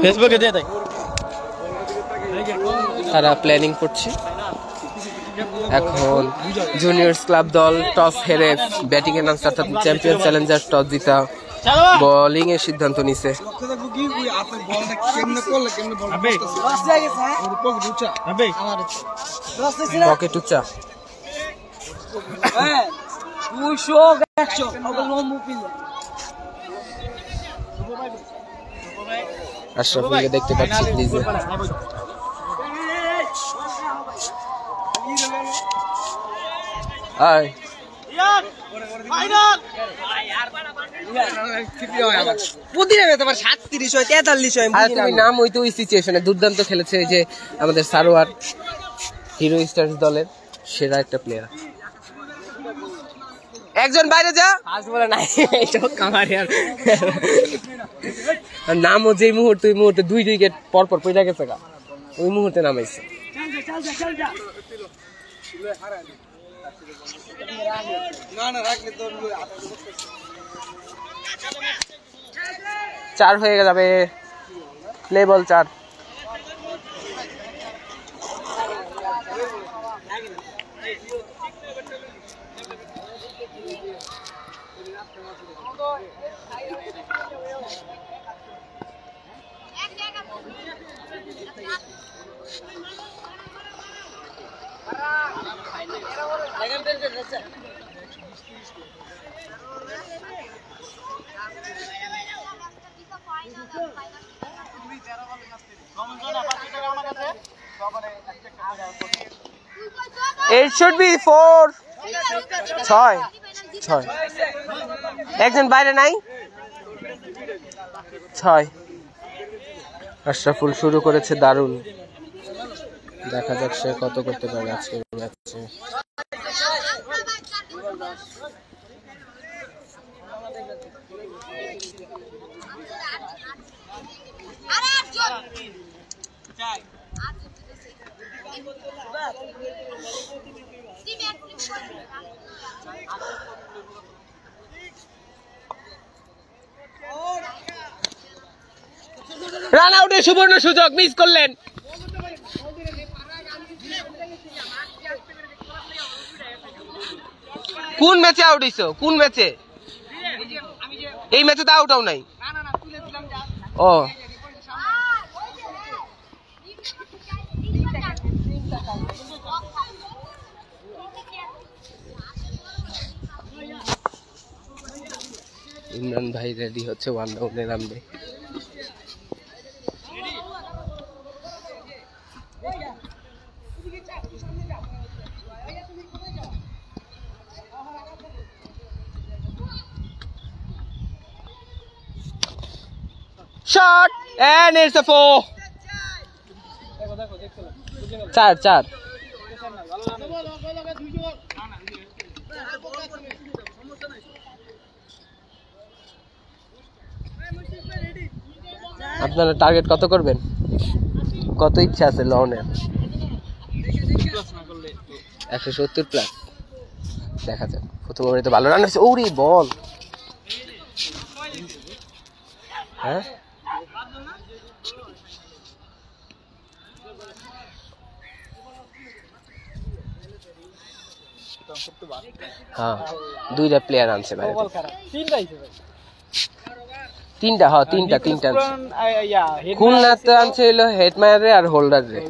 ফেসবুকে দিয়ে দেয় তারা প্ল্যানিং করছে। এখন জুনিয়র্স ক্লাব দল টস হেরে ব্যাটিং এ নামছে, অর্থাৎ চ্যাম্পিয়ন চ্যালেঞ্জার টস জিতা বোলিং এর সিদ্ধান্ত নিছে। পকেট উচ্চা আশরাফুলকে দেখতে পাচ্ছি প্লিজে। আয় নাম হইতো ওই সিচুয়েশনে দুর্দান্ত খেলেছে যে আমাদের সারোয়ার, হিরো স্টার্স দলের সেরা একটা প্লেয়ার। একজন বাইরে যা বলে নাই নামও যে মুহূর্তে ওই মুহূর্তে 2 উইকেট পর পর পড়ে গেছে, ওই মুহূর্তে নামাইছে। চার হয়ে যাবে, play ball 4। It should be 4 6 একজন বাইরে নাই 6। আশরাফুল শুরু করেছে দারুণ, দেখা যাক সে কত করতে পারে আজকে ম্যাচে। রান আউটের সুবর্ণ সুযোগ মিস করলেন। কোন ম্যাচে আউট হইছো? কোন ম্যাচে? এই ম্যাচে তো আউটও নাই। ও ইমরান ভাই রেডি হচ্ছে 1 রাউন্ডে নামবে। Shot and it's a 4. 4 আপনারা টার্গেট কত করবেন? কত ইচ্ছা আছে লনের? 170 প্লাস। দেখা যাক, প্রথম ওভারে তো ভালো রান হয়েছে। ওরে বল, হ্যাঁ হ্যাঁ 2টা প্লেয়ার আনছে বাইরে। 3টা হ্যাঁ 3টা আনছে। খুলনাতে আনছে হলো হেডমায়ারে আর হোল্ডার রে।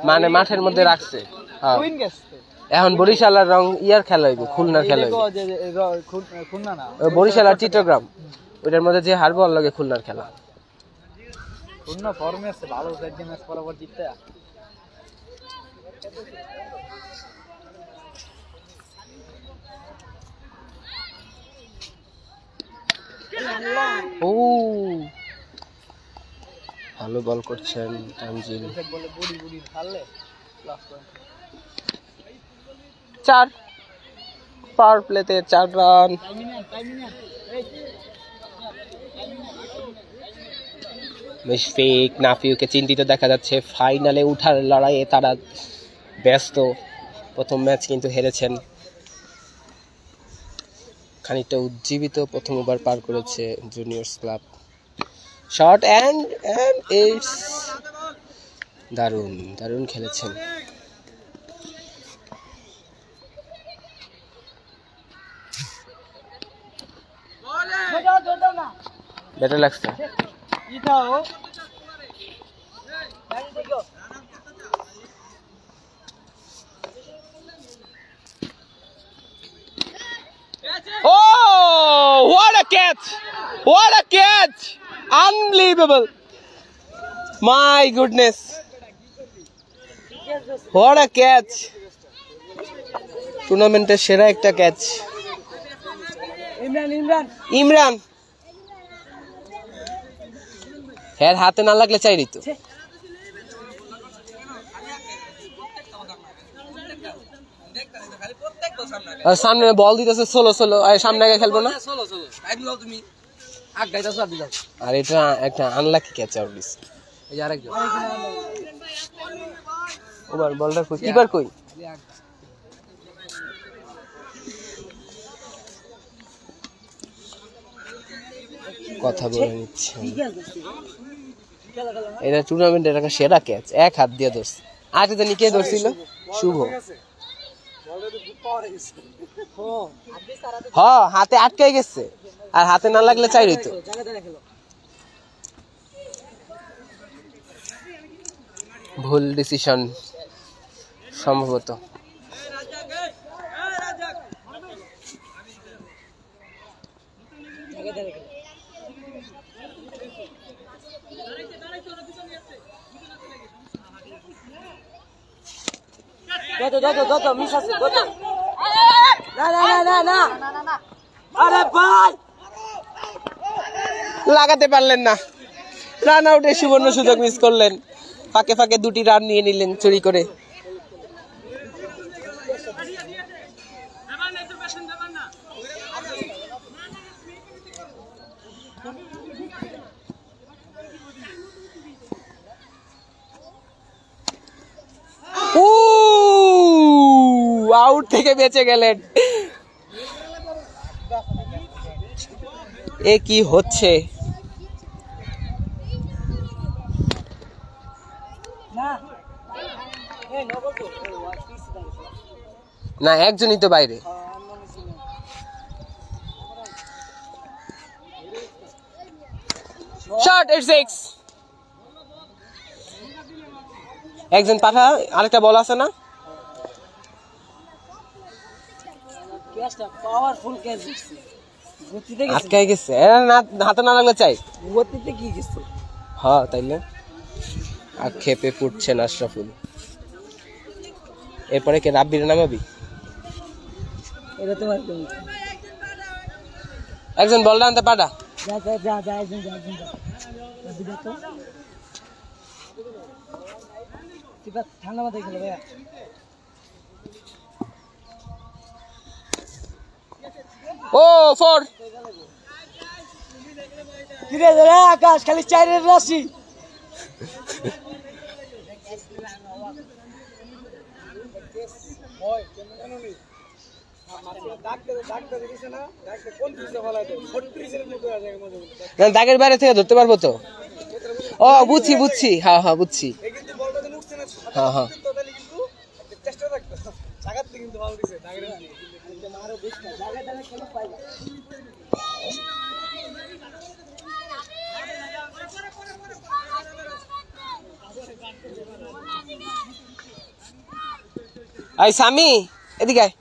মানে মাঠের মধ্যে রাখছে। এখন বরিশাল আর রং ইয়ার খেলা হইবে, খুলনার খেলা হইবে। বরিশাল আর চিত্রগ্রাম, ওইটার মধ্যে যে হারবো আর লাগে খুলনার খেলা। খুলনা ফর্মে আছে, ভালো ম্যাচ পরাপর জিততে। ও ভালো বল করছেন তানজিল। 4 পাওয়ার প্লেতে 4 রান। মুশফিক নাফিউকে চিন্তিত দেখা যাচ্ছে। ফাইনালে উঠার লড়াইয়ে তারা ব্যস্ত। প্রথম ম্যাচ কিন্তু হেরেছেন। খানিকটা উজ্জীবিত প্রথম ওভার পার করেছে juniors club. Shot and it's দারুণ দারুণ খেলেছেন। বেটার লাগছে। Oh, what a catch! What a catch! Unbelievable! My goodness! What a catch! টুর্নামেন্টের সেরা একটা ক্যাচ। ইমরান হ্যাঁ, হাতে না লাগলে চাই তো। সামনে বল দিতেছে ষোলো সামনে আগে খেলবো না। আর এটা একটা আনলাকি ক্যাচ আউট দিছে। ওভার বলটা কই, কিপার কই? কথা বলে নিচ্ছে। এটা টুর্নামেন্টের একটা সেরা ক্যাচ, এক হাত দিয়ে ধরছে। আগে জানি কে ধরছিল? শুভ। হ্যাঁ, হাতে আটকাই গেছে, আর হাতে না লাগলে চাই রইতো। ভুল ডিসিশন সম্ভবত। লাগাতে পারলেন না, রান আউটের সুবর্ণ সুযোগ মিস করলেন। ফাঁকে ফাঁকে দুটি রান নিয়ে নিলেন চুরি করে। আউট থেকে বেঁচে গেলেন। এ কি হচ্ছে? না, একজনই তো বাইরে। Shot, it's six. একজন পাঠা, আরেকটা বল আছে না? আটকাই গেছে, হাতে না লাগলে চাই। হ্যাঁ, তাইলে আক্ষেপে পড়ছেন আশরাফুল। এরপরে কে রাব্বির নামাবি? একজন বলটা আনতে পাঠা। ঠান্ডা মাথায় খেলে ভাইয়া। ও ফোর। আকাশ খালি চারের রাশি। দাগের বাইরে থেকে ধরতে পারবো তো? ও বুঝছি, হ্যাঁ বুঝছি। হ্যাঁ এই সামি এদিকে আয়।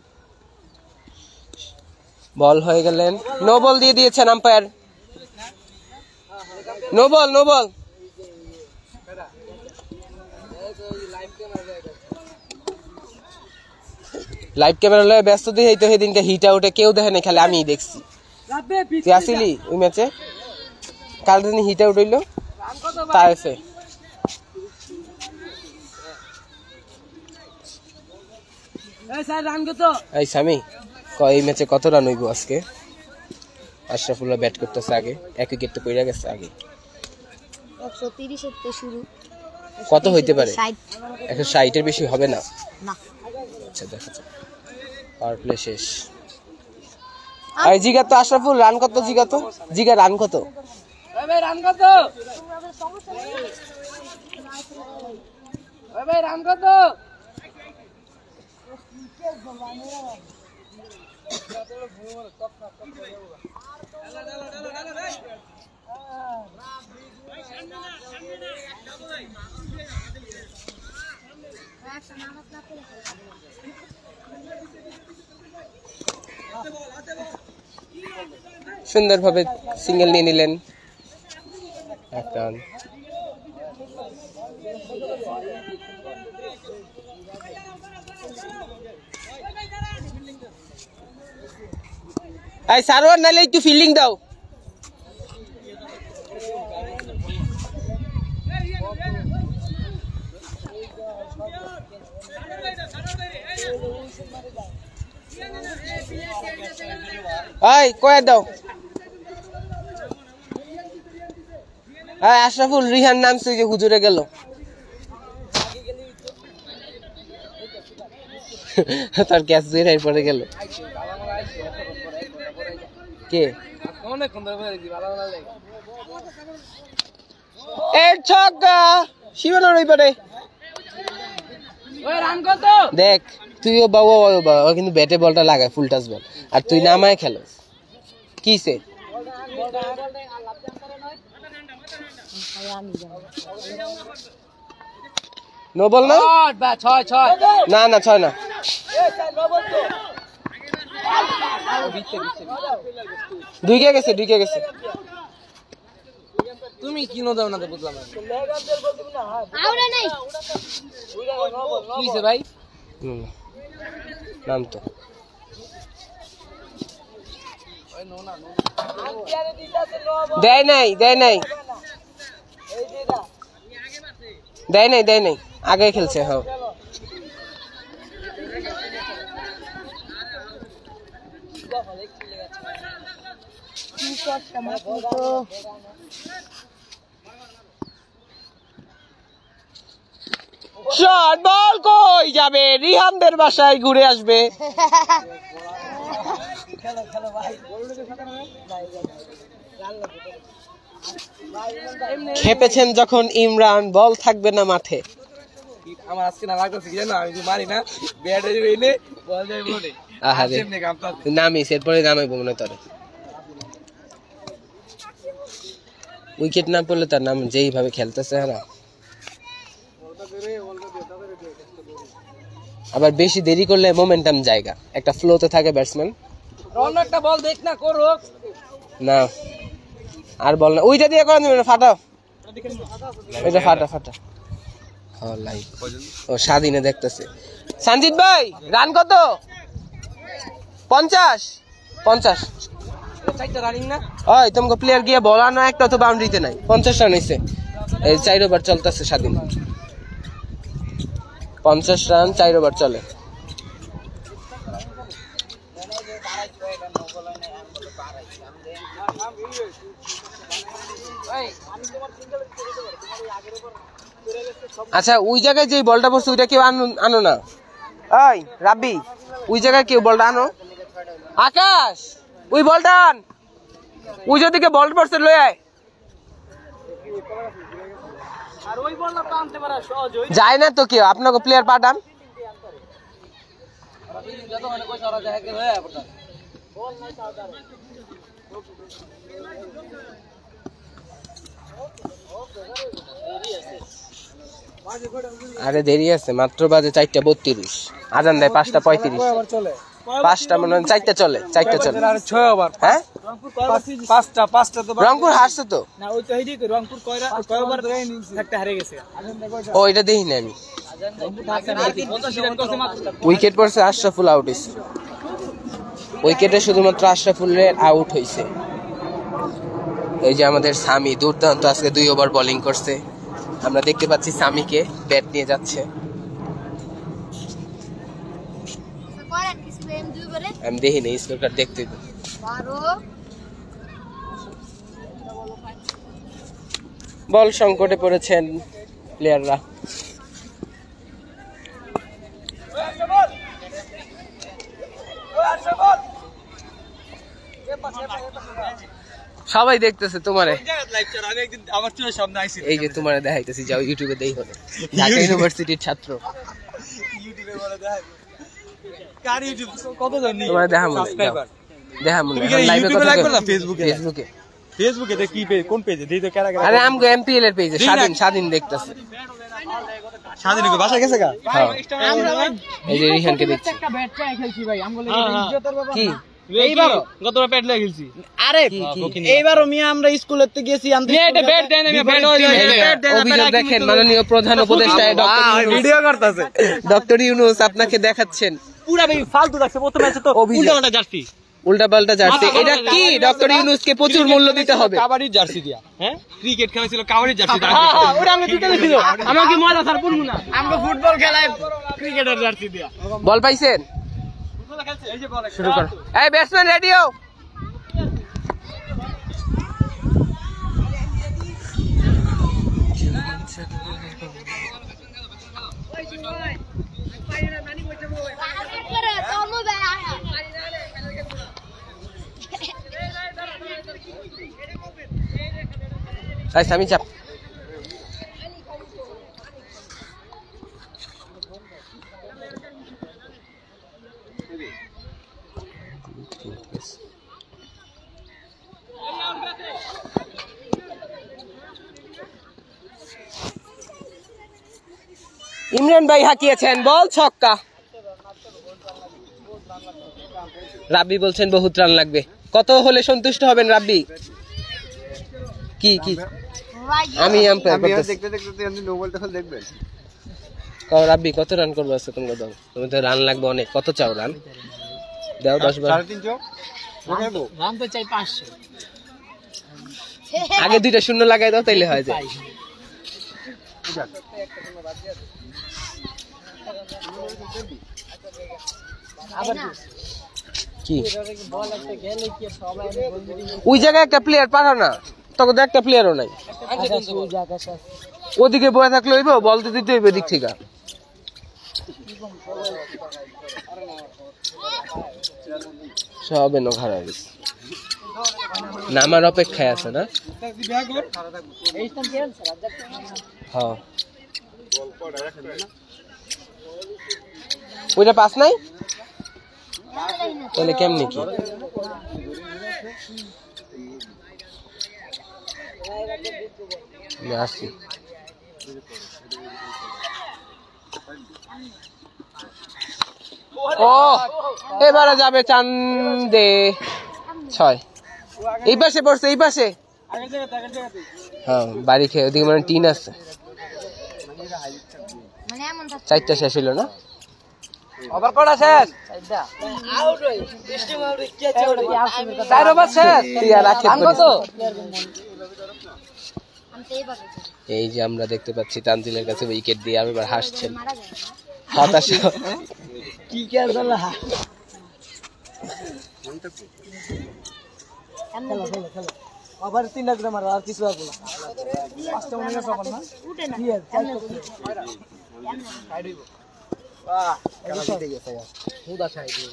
বল হয়ে গেলেন, নো বল দিয়ে দিয়েছেন umpire. No ball. Live camera লয়ে ব্যস্ত দিয়ে তো সেদিনকে হিট আউটে কেউ দেখে নাই, খালি আমিই দেখছি। তুই আসিলি ওই ম্যাচে? কাল দিন হিট আউট হইলো তাইফে। এই সামি, এই ম্যাচে কত রান হইব আজকে? আশরাফুল্লাহ ব্যাট করতেছে আগে, এক উইকেট তো পড়ে গেছে আগে। 130 এর তো শুরু। কত হইতে পারে? 160 এর বেশি হবে না? আচ্ছা দেখা যাক। পাওয়ার প্লে শেষ। এই জিগা তো আশরাফুল রান কত জিগা রান কত ভাই রান কত ভাই রান কত সুন্দরভাবে সিঙ্গেল নিয়ে নিলেন একটা রান। এই সারোয়ার নালে একটু ফিল্ডিং দাও। এই কয়ে দাও। এই আশরাফুল রিহান নামছে যে হুজুরে গেল। তার ক্যাচ ধরে পড়ে গেল। কে দেখ তুইও বাবা কিন্তু ব্যাটে বলটা লাগায় ফুল টাচ বল আর তুই নামায় খেলোস কিসে নো বল না না না ছয় না দুই কে গেছে তুমি কি নো দাও না তো বুঝলাম না আউরে নাই কি হইছে ভাই নাম তো দেয় নাই আগে খেলছে হ্যাঁ শট বল কই যাবে রিহানদের বাসায় ঘুরে আসবে খেপেছেন যখন ইমরান বল থাকবে না মাঠে আমার আজকে না লাগতেছে কি জানো আমি মারি না ব্যাটে হইলে বল যাই বলে আহারে নামিস এরপরে নামাইবো মনে তোরে উইকেট না পড়লে তার নাম যেইভাবে খেলতেছে না আবার বেশি দেরি করলে মোমেন্টাম জায়গা একটা ফ্লোতে থাকে ব্যাটসম্যান অন্য একটা বল দেখ না করো না আর বল না ওইটা দিয়ে করেন না ফাটাও এটা ফাটা হ্যাঁ লাইভ ও স্বাধীনে দেখতেছে সঞ্জিত ভাই রান কত 50 চারটা রানিং না ওই তোমাকে প্লেয়ার গিয়ে বলানো একটা তো বাউন্ডারিতে নাই 50 রান হইছে এই 4 ওভার চলতেছে স্বাধীন 50 রান 4 ওভার চলে আচ্ছা ওই জায়গায় যে বলটা পড়ছে ওইটা কেউ আনো না ওই রাব্বি ওই জায়গায় কেউ বলটা আনো আকাশ ওই বলটা আন ওই যেদিকে বল পড়ছে লয়ে আয় আর ওই বলটা টানতে পারা সহজ হই যায় না তো কেউ আপনাকে প্লেয়ার পাঠান যত মানে কই সারা যায় কে লয়ে পড়তা বল নাই সাদা আরে দেরি আছে মাত্র বাজে 4:32 আজান দেয় 5:35 চলে 5টা মনে হয় 4টা চলে 6 ওভার হ্যাঁ রংপুর 5টা তো রংপুর হারছে তো না ওই তো হেডি রংপুর কয় ওভার একটা হারে গেছে ও এটা দেখি না আমি উইকেট পড়ছে আশরাফুল আউট হইছে উইকেটে শুধুমাত্র আশরাফুলের আউট হইছে এই যে আমাদের সামি দুর্দান্ত আজকে 2 ওভার বোলিং করছে আমরা দেখতে পাচ্ছি সামিকে ব্যাট নিয়ে যাচ্ছে আমি দেখি না স্কোর কার্ড দেখতে বল সংকটে পড়েছেন প্লেয়াররা সবাই দেখতেছে তোমারে। আমি একদিন আমার চোখের সামনে আইছি, এই যে তোমারে দেখাইতেছি, যাও ইউটিউবে দেই হবে। ঢাকা ইউনিভার্সিটির ছাত্র। ইউটিউবে বলে দেখাই কার ইউটিউব কত জানি তোমারে দেখামু সাবস্ক্রাইবার। দেখামু তুমি কি লাইভে ইউটিউবে কথা লাইভ কই করো না ফেসবুকে? ফেসবুকে ফেসবুকে তে কি পেজ, কোন পেজে দেই তো কারা কারা? আরে আমগো এমপিএল এর পেজে স্বাধীন দেখতেছে। স্বাধীন কই বাসা গেছে গা? হ্যাঁ এই যে রিহানকে দেখছি। একটা ব্যাট চাই খেলছি ভাই আমগুলো ইজ্জতের ব্যাপার কি এইবার গতবার প্যাড লাগিয়ে খেলছি। আরে এইবারও মিয়া আমরা স্কুলেতে গেছি এটা ব্যাট দেন, আমি ব্যাট হই অভিযোগ দেখেন, মাননীয় প্রধান উপদেষ্টা ভিডিও করতেছে ডক্টর ইউনূস আপনাকে দেখাচ্ছেন পুরা ভাই ফালতু লাগছে। প্রথমে আছে তো অভিযোগ। উল্টাপাল্টা জার্সি, উল্টাপাল্টা জার্সি। এটা কি ডক্টর ইউনূসকে প্রচুর মূল্য দিতে হবে। কাবাডির জার্সি দিয়া। হ্যাঁ ক্রিকেট খেলা ছিল কাবাডির জার্সি দিয়া। ওটা আমি দিতে দিছিল আমাকে মজা ছাড় পড়বো না আমরা ফুটবল খেলায় ক্রিকেটের জার্সি দিয়া বল পাইছেন? ফুটবল খেলছে এই যে বল শুরু কর। এই ব্যাটসম্যান রেডি হও। আমি চাপ। ইমরান ভাই হাঁকিয়েছেন বল, ছক্কা। রাব্বি বলছেন বহুত রান লাগবে। কত হলে সন্তুষ্ট হবেন রাব্বি? কি কি আমি আম্পায়ার করতেছি। কও রাব্বি কত রান করবে আজকে তোমরা? দাও, তুমি তো রান লাগবে অনেক। কত চাও রান? দাও 10-12। 350 রান তো চাই 500 আগে 2টা শূন্য লাগাই দাও, তাইলে হয় যায়। কি ওই জায়গায় একটা প্লেয়ার পাঠা না, তখন তো একটা প্লেয়ারও নাই। ওদিকে বয়ে থাকলে হইব, বল তো দিতে হইবে দিক থেকে। সব এনো খারাপ নামার অপেক্ষায় আছে না? হ্যাঁ ওইটা পাস নাই, তাহলে কেমনি কি? আসছি ও এবারে যাবে চান্দে 6। এই পাশে পড়ছে, এই পাশে। হ্যাঁ বাড়ি খেয়ে ওদিকে মানে টিন আছে। 4টা শেষ হইল না? ওভার কটা শেষ? আউট হই স্টিম আউট কি আছে আউট 4 ওভার শেষ। তুই আর রাখে কত? এই যে আমরা দেখতে পাচ্ছি তানজিলের কাছে উইকেট দিয়ে আমি এবার হাসছেন। হতাশা কি কে জানা আবার 3 গ্রাম আর কিছু আছে না 5টা মনে আছে না উঠে না সাইড হইব বাহ খেলা জিতে গেছে খুদা সাইড হইব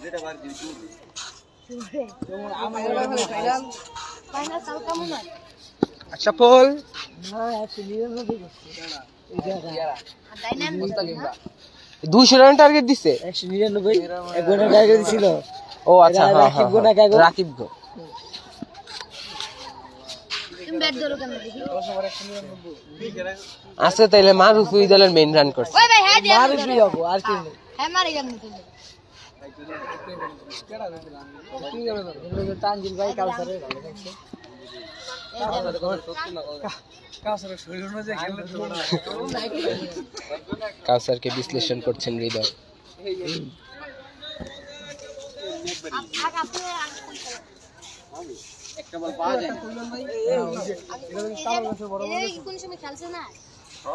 যেটা বার দিছি ফাইনাল কাল কেমন হয় আচ্ছা ফল না অ্যাকচুয়ালি না দেখো এই জায়গা ডাইনাম মুস্তাকিম 200 রান টার্গেট দিছে। 199 এক গোনা টার্গেট ছিল। ও আচ্ছা হ্যাঁ রাকিব গো না কাগো রাকিব গো তুমি ব্যাট ধরো কেন দেখি আচ্ছা তাইলে মারুফ ওই দলের মেইন রান করছে। ওই ভাই হ্যাঁ দিয়া মারুফই যাবো আর কি হ্যাঁ মারি যাবো তুমি তানজিল ভাই কালসারে ভালো লাগছে কাউসারকে বিশ্লেষণ করছেন হৃদয়।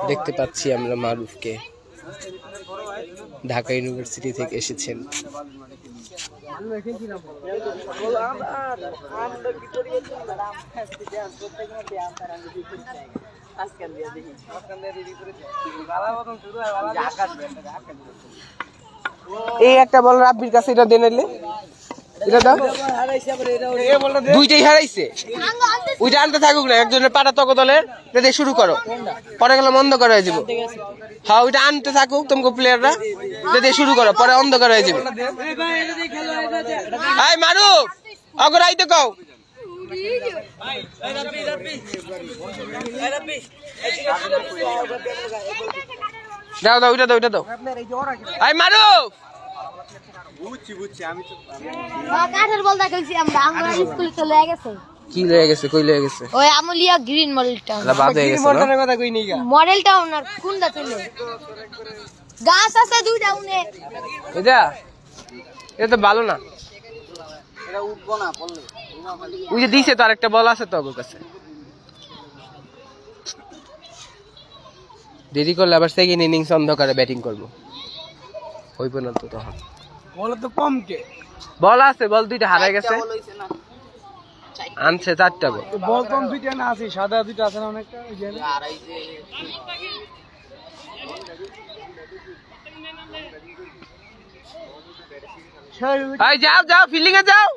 দেখতে পাচ্ছি আমরা মারুফকে, ঢাকা ইউনিভার্সিটি থেকে এসেছেন। এই একটা বল রাব্বির কাছে, এটা দেন এলে এটা দাও হারাইছে আবার এ বলটা দে দুইটাই হারাইছে ওইটা আনতে থাকুক না একজনের পাটা তক দলের দিয়ে শুরু করো পরে গেলে অন্ধকার হয়ে যাবো হ্যাঁ ওইটা আনতে থাকুক তোমাকে প্লেয়াররা দিয়ে শুরু করো পরে অন্ধকার হয়ে যাবে এই ভাই এটা দিয়ে খেলো এটা দিয়ে এই মারু অগরাইতে কও দাও দাও ওইটা দাও এই মারু বুঝছি আমি তো কাঠের বল দেখাইছি আমরা স্কুলে চলে গেছে কি লয়ে গেছে কই লয়ে গেছে ওই আমুলিয়া গ্রিন মডেলটা বাদ হয়ে গেছে না মডেলের কথা কই নিগা মডেলটা ওনার কোনটা ছিল গাছ আছে দুইটা উনে এটা এটা তো ভালো না এটা উঠবো না বললে ওই যে দিছে তো আরেকটা বল আছে তো ওর কাছে দেরি করলে আবার সেকেন্ড ইনিংস অন্ধকারে ব্যাটিং করব হইব না তো তখন বল তো কম কে বল আছে বল দুইটা হারাই গেছে আনছে চারটা বল বল কম দুইটা না আছে সাদা দুইটা আছে না অনেকটা ওই যে এই যাও যাও ফিল্ডিং এ যাও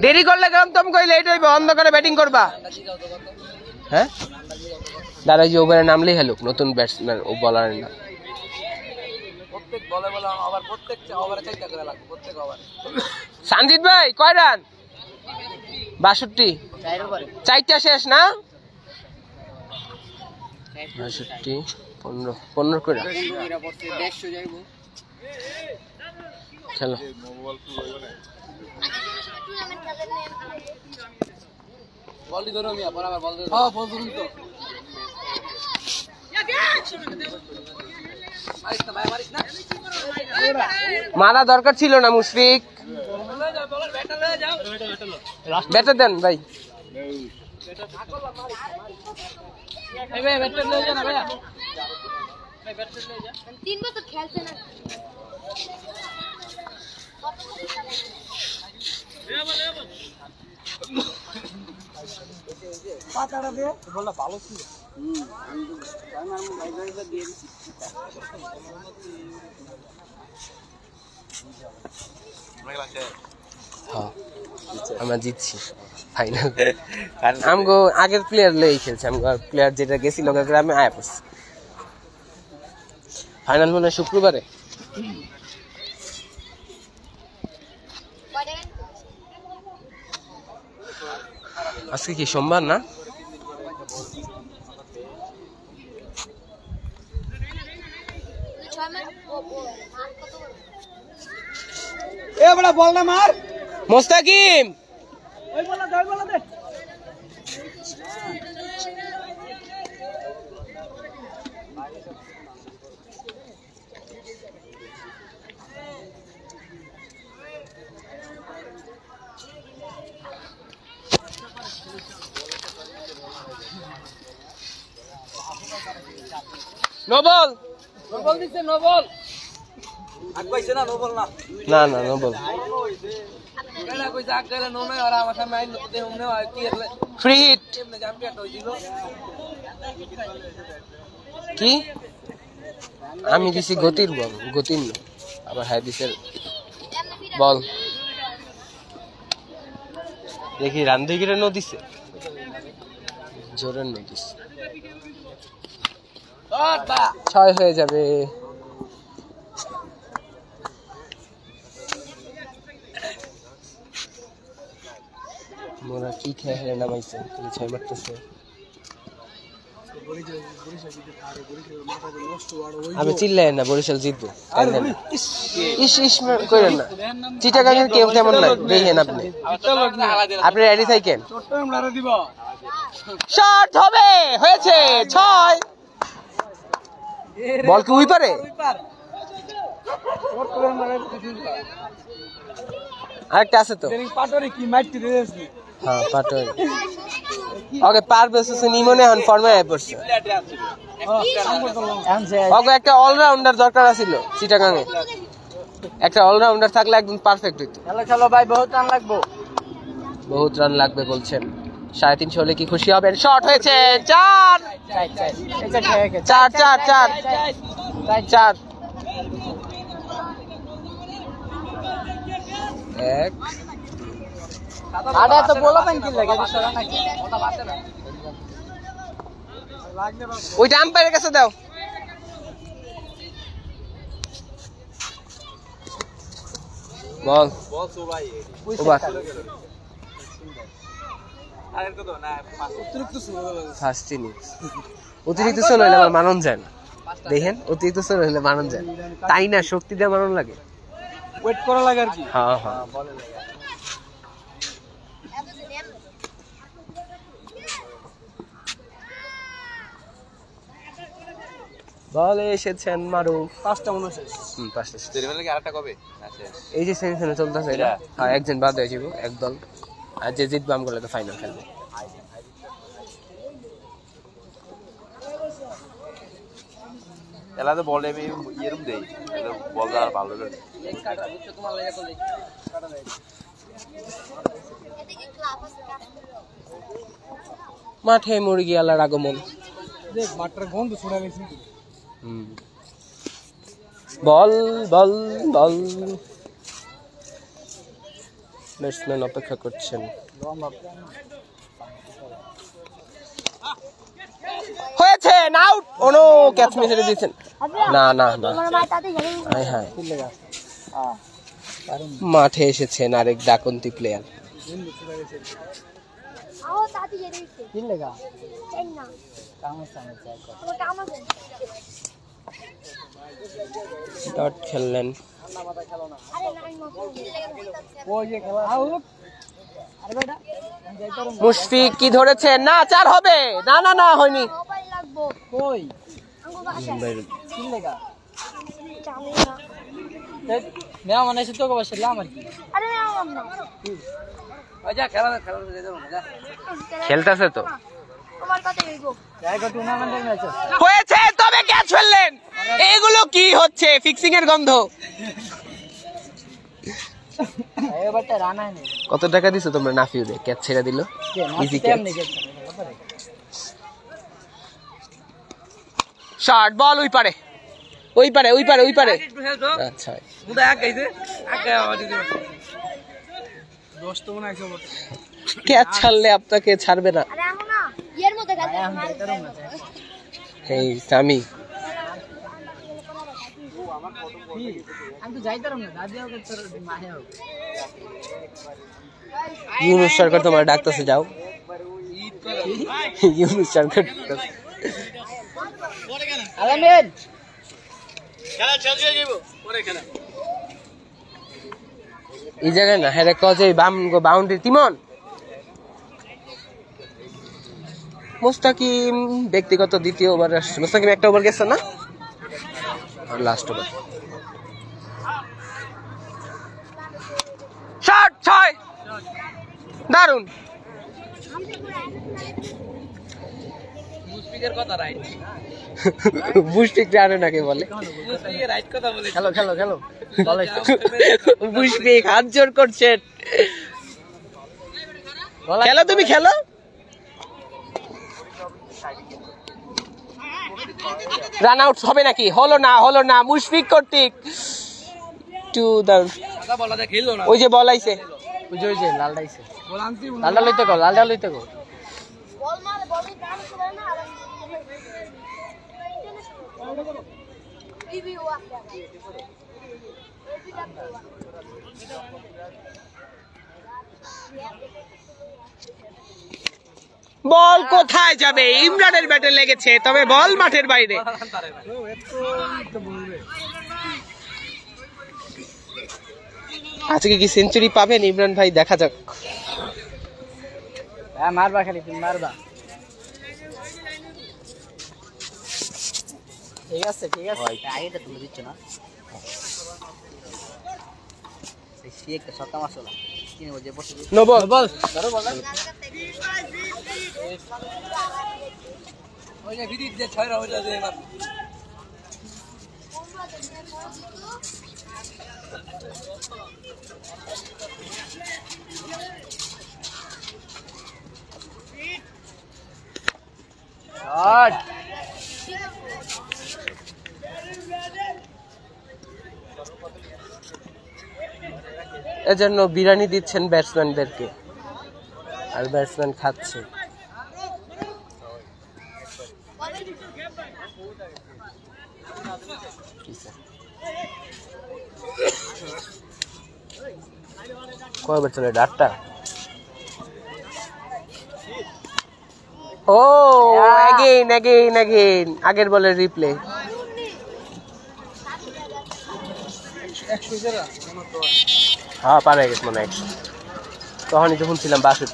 দেরি করলে কেমন তুমি কই লেট হইব অন্ধকারে ব্যাটিং করবা হ্যাঁ দাঁড়াই যে ওভারে নামলেই হেলুক নতুন ব্যাটসম্যান ও বলার না প্রত্যেক বলে বলে আবার প্রত্যেক ওভারে 4টা করে লাগবে প্রত্যেক ওভারে সঞ্জিত ভাই কয় রান 62 4টা শেষ না 62 15 করে চলো বলটি ধরো মিয়া বরাবর বল ধরো হ্যাঁ বল ধরুন তো মারিস না মারা দরকার ছিল না মুশফিক ব্যাটার দেন ভাই এই ভাই ব্যাটটা লয়ে যা না ভাইয়া 3 বছর খেলছে না পাতাটা দে বলটা ভালো ছিল আমরা জিতছি ফাইনাল আমগো আগের প্লেয়ার লই খেলছে আমগো প্লেয়ার যেটা গেছিল গ্রামে আয়া পড়ছে ফাইনাল মনে হয় শুক্রবারে আজকে কি সোমবার না এ বড় বল না মার মোস্তাকিম ওই বল দে নো বল বল দিছে নো বল আগ পাইছে না নো বল না না না নো বল কেডা কই জাগ গেলে নো নয় আর আমার সামনে আইলো দে হুমনে কি এর ফ্রি হিট এমনে চ্যাম্পিয়ন হই দিল কি আমি দিছি গতির বল গতির না আবার হাদিসের বল দেখি রান দিগিরে নো দিছে জোরে নো দিছে শট বা 6 হয়ে যাবে মোরা কি খেলে নামাইছে তুমি 6 মারতেছে আমি চিল্লাই না বরিশাল জিতবো ইস ইস করেন না চিটাগাংয়ের কেউ তেমন নাই দেখেন আপনি আপনি রেডি থাকেন চট্টগ্রাম লারে দিব শট হবে হয়েছে 6 বল কি উই পারে চট্টগ্রাম লারে আরেকটা আছে তো ট্রেনিং পাটরে কি মাইটি দিয়েছি হ্যাঁ পাটোয়ারি ওকে পার বেসিস নিমনে হন ফর্মে আই পড়ছে ওকে একটা অলরাউন্ডার দরকার ছিল চিটাগাংয়ে একটা অলরাউন্ডার থাকলে একদম পারফেক্ট হইতো চলো ভাই বহুত রান লাগবে বহুত রান লাগবে বলছেন 350 হলে কি খুশি হবেন শট হয়েছে 4 4 4 4 4 এক আরে তো বলো পেন কি লাগে বিষয় নাকি ওইটা আম্পায়ারের কাছে দাও। বল বল তো ভাই ওভার আর কত না অতিরিক্ত ফার্স্ট ইনিংস অতিরিক্ত চল হইলে আমার মানন যায় না। দেখেন অতিরিক্ত চল হইলে মানন যায় তাই না, শক্তি দিয়ে মানন লাগে। ওয়েট করা লাগে আর কি। হ্যাঁ হ্যাঁ বলে এসেছেন মারুফ। 5টা মনে শেষ। পাঁচটা সেমিফাইনালে কি আরেকটা কবে? আচ্ছা এই যে সেমিফাইনাল চলতেছে এটা, হ্যাঁ একজন বাদ হয়ে যাবো একদল, আর যে জিতবে আমগুলো তো ফাইনাল খেলবে। এলা তো বলে আমি ইয়েরুম দেই বল আর ভালো লাগে মাঠে মুরগি আলার আগমন। দেখ মাঠটার গন্ধ ছড়া গেছে। বল বল বল, ব্যাটসম্যান অপেক্ষা করছেন। হয়েছে আউট, ওনো ক্যাচ মিস করে দিয়েছেন। না না না, হায় হায়, মাঠে এসেছেন আরেক ডাকন্তি প্লেয়ার। ডট খেললেন। মুশফিক কি ধরেছেন? না, 4 হবে। না না না, হয়নি। খেলতেছে তো হয়েছে, তবে ক্যাচ ফেললেন। এগুলো কি হচ্ছে? ফিক্সিং এর গন্ধ। কত টাকা দিছো তোমরা নাফিউরে? ক্যাচ ছেড়ে দিল, ইজি ক্যাচ। শর্ট বল, ওই পারে ওই পারে ওই পারে ওই পারে। আচ্ছা ক্যাচ ছাড়লে আপনাকে ছাড়বে না। এই সামি ইউনুস সরকার তোমার ডাকতেছে, যাও। ইউনুস সরকার এই জায়গায় না, হ্যাঁ কজে বাউন্ডারি। তিমন মুস্তাকিম ব্যক্তিগত দ্বিতীয় ওভার আসছে। মুস্তাকিম একটা ওভার গেছে না, আর লাস্ট ওভার। শট 6, দারুন। মুশফিকের কথা রাইট। মুশফিক রানে নাকি বলে? মুশফিকের রাইট কথা বলে। খেলো খেলো খেলো, মুশফিক হাত জোর করছেন। খেলো, তুমি খেলো। রান আউট হবে নাকি? হলো না, হলো না। মুশফিক কর্তৃক টু দারুন। ওই যে বল আইছে, ওই যে লালটা আইছে। লালটা লইতে গো, লালটা লইতে গো। বল কোথায় যাবে? ইমরানের ব্যাটে লেগেছে, তবে বল মাঠের বাইরে। আজকে কি সেঞ্চুরি পাবেন ইমরান ভাই? দেখা যাক। হ্যাঁ মারবা, খালি তুমি মারবা। ঠিক আছে ঠিক আছে, আগেটা তুমি দিচ্ছ না। সে একটা সত্তা মাসলা কিনে বসে বসে। নো বল, বল ধরো বল। ওই যে ভিডিও যে 6 রাউন্ড আছে এবার। শট এজন্য বিরিয়ানি দিচ্ছেন ব্যাটসম্যানদেরকে, আর ব্যাটসম্যান খাচ্ছে। কয়বার চলে? 8টা। ও এগেইন আগের বলের রিপ্লে। 100 জেরা হ্যাঁ পারে গেছে মনে হয় 100। তখনই যখন ছিলাম 62।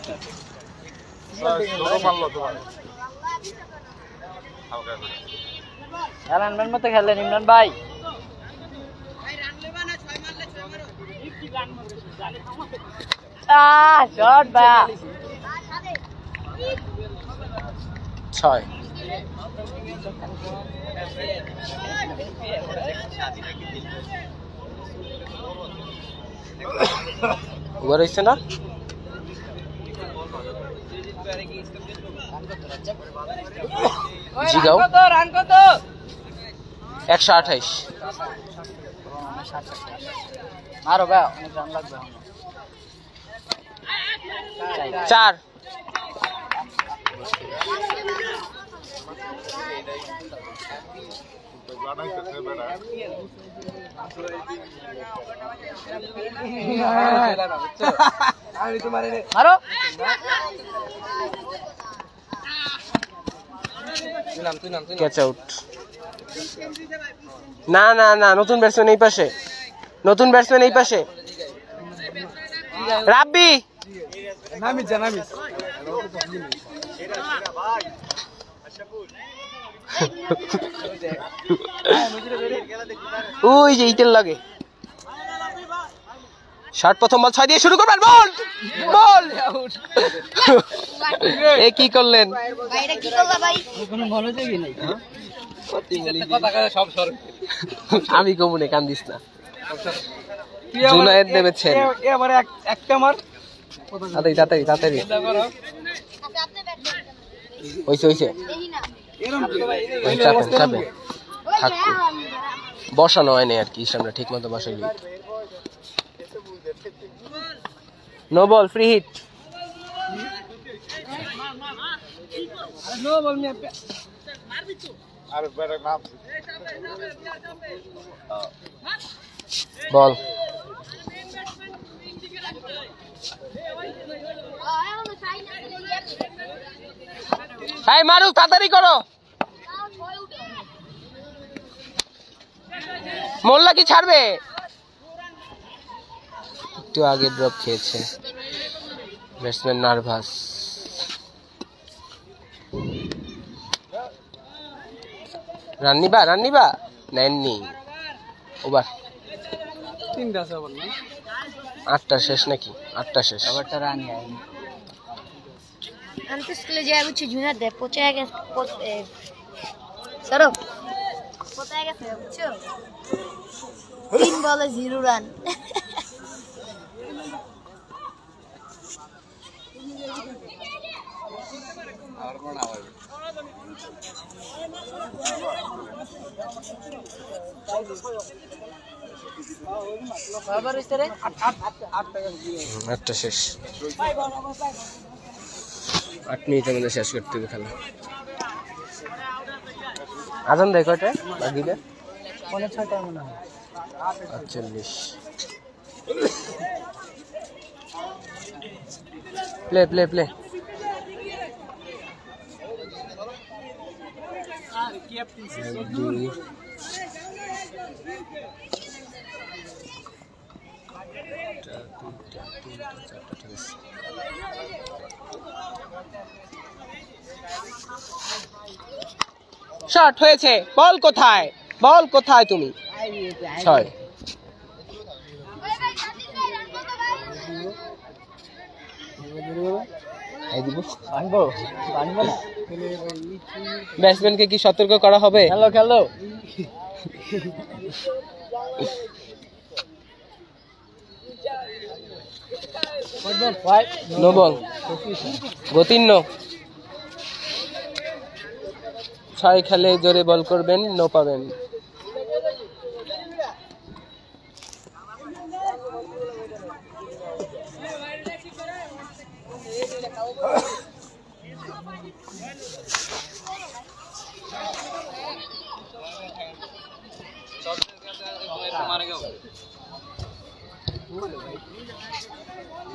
রানম্যান মতো খেলেন ইমরান ভাই। শট ভাই 6। ওভার হইছে না? জিগাও রান কত? 128। আরো ভাই অনেক রান লাগবে। 4। আমি তো মারি রে। মারো। Catch out. না না না, নতুন ব্যাটসম্যান এই পাশে, নতুন ব্যাটসম্যান এই পাশে। রাব্বি নামিস ওই যে ইটের লাগে শট। প্রথম বল 6 দিয়ে শুরু করবেন। বল বল এ কি করলেন? ভাইটা কি করলা ভাই? কোনো মনোযোগই নাই। কথা কথা সব সর। আমি কমুনে কান্দিস না। জুনায়েদ নেমেছেন। এবারে একটা মার। তাড়াতাড়ি তাড়াতাড়ি তাড়াতাড়ি। আচ্ছা আপনি ব্যাট করেন। হইছে হইছে। দেখি না। চাপেন চাপেন। ওই থাক, বসানো হয়নি আর কি, সামনে ঠিক মতো বসাইলি। No ball, free hit. No ball মিয়া। আরে বড় নাম। বল এই মারু, তাড়াতাড়ি করো। মোল্লা কি ছাড়বে? একটু আগে ড্রপ খেয়েছে, ব্যাটসম্যান নার্ভাস। রান নিবা নেননি। ওভার 3টা আছে বল না। 8টা শেষ নাকি? 8টা শেষ। এবারটা রানই আইনি। আমি তো স্কুলে যাই বুঝছি, জুনিয়র দেখ পচায় গেছে। সরব পচায় গেছে বুঝছো। 3 বলে 0 রান। আর কোন আওয়াজ? কয়বার হইছে রে? 8টা শেষ। 8 মিনিটের মধ্যে শেষ করতে হবে খেলা। আজান দেয় কয়টা? বাকিটা 6:30 মনে হয়। 48। Play play play. শট হয়েছে। বল কোথায়? বল কোথায় তুমি? 6। ব্যাটসম্যানকে কি সতর্ক করা হবে? খেলো নো বল, গতিন্য। 6 খেলে জোরে বল করবেন, নো পাবেন।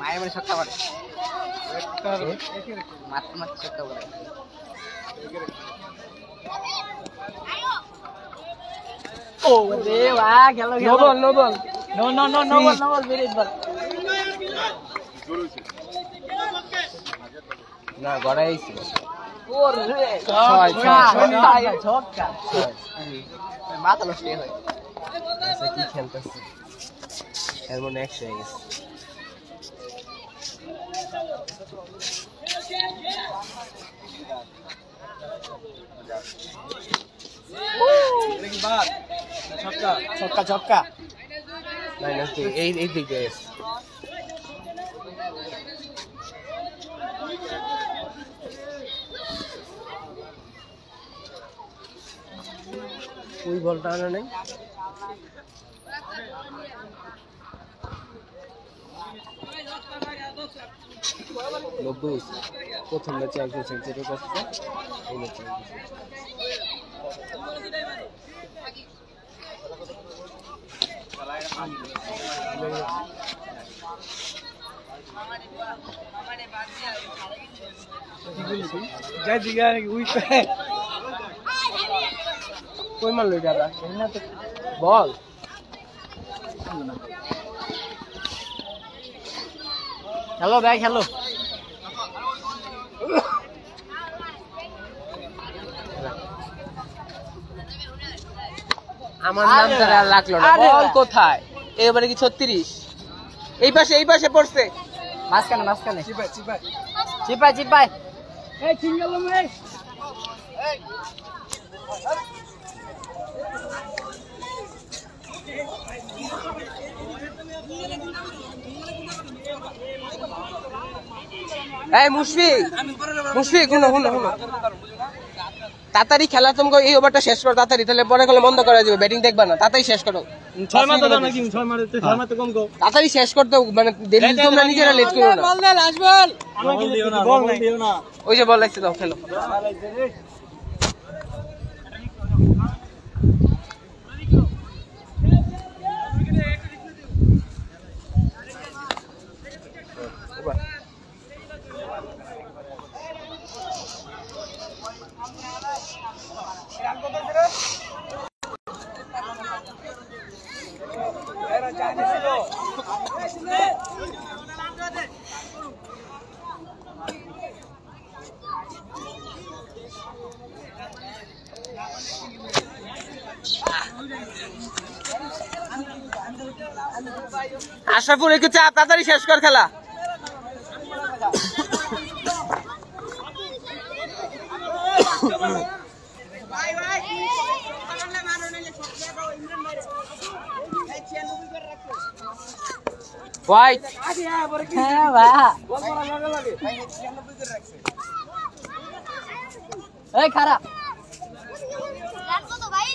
মায়ের মানে ছক্কা মারে মাত্র ছক্কা মারে ও রে বাহ গেল নো বল নো বল মেরে বল না গড়াইছে ওরে ছক্কা মাথা নষ্ট হয় আচ্ছা কি খেলতেছে এর মনে 100 হয়ে গেছে ছক্কা -2 এই দিক দিয়ে গেছে ওই বলটা আনা নাই নব্বই প্রথম ম্যাচে 1 সেঞ্চুরি করছে এই ম্যাচে কই মারলো এটা বল হ্যালো ভাই হ্যালো আমার নাম তারা লাগলো না বল কোথায় এবারে কি 36 এই পাশে পড়ছে মাঝখানে চিপাই এই সিঙ্গেল এই এই মুশফিক শুনো তাড়াতাড়ি খেলা তোমাকে এই ওভারটা শেষ করো তাড়াতাড়ি তাহলে পরে গেলে বন্ধ করা যাবে ব্যাটিং দেখবা না তাড়াতাড়ি শেষ করো 6 মারতে দাও নাকি 6 মারতে কম গো তাড়াতাড়ি শেষ করতে মানে দিল্লি তোমরা নিজেরা লেট করো না বল দে আসবল আমাকে দিও না ওই যে বল লাগছে দাও খেলো আশরাফুল একটু চাপ তাড়াতাড়ি শেষ কর খেলা হোয়াইট হ্যাঁ ভাই এই খারাপ রাখো তো ভাই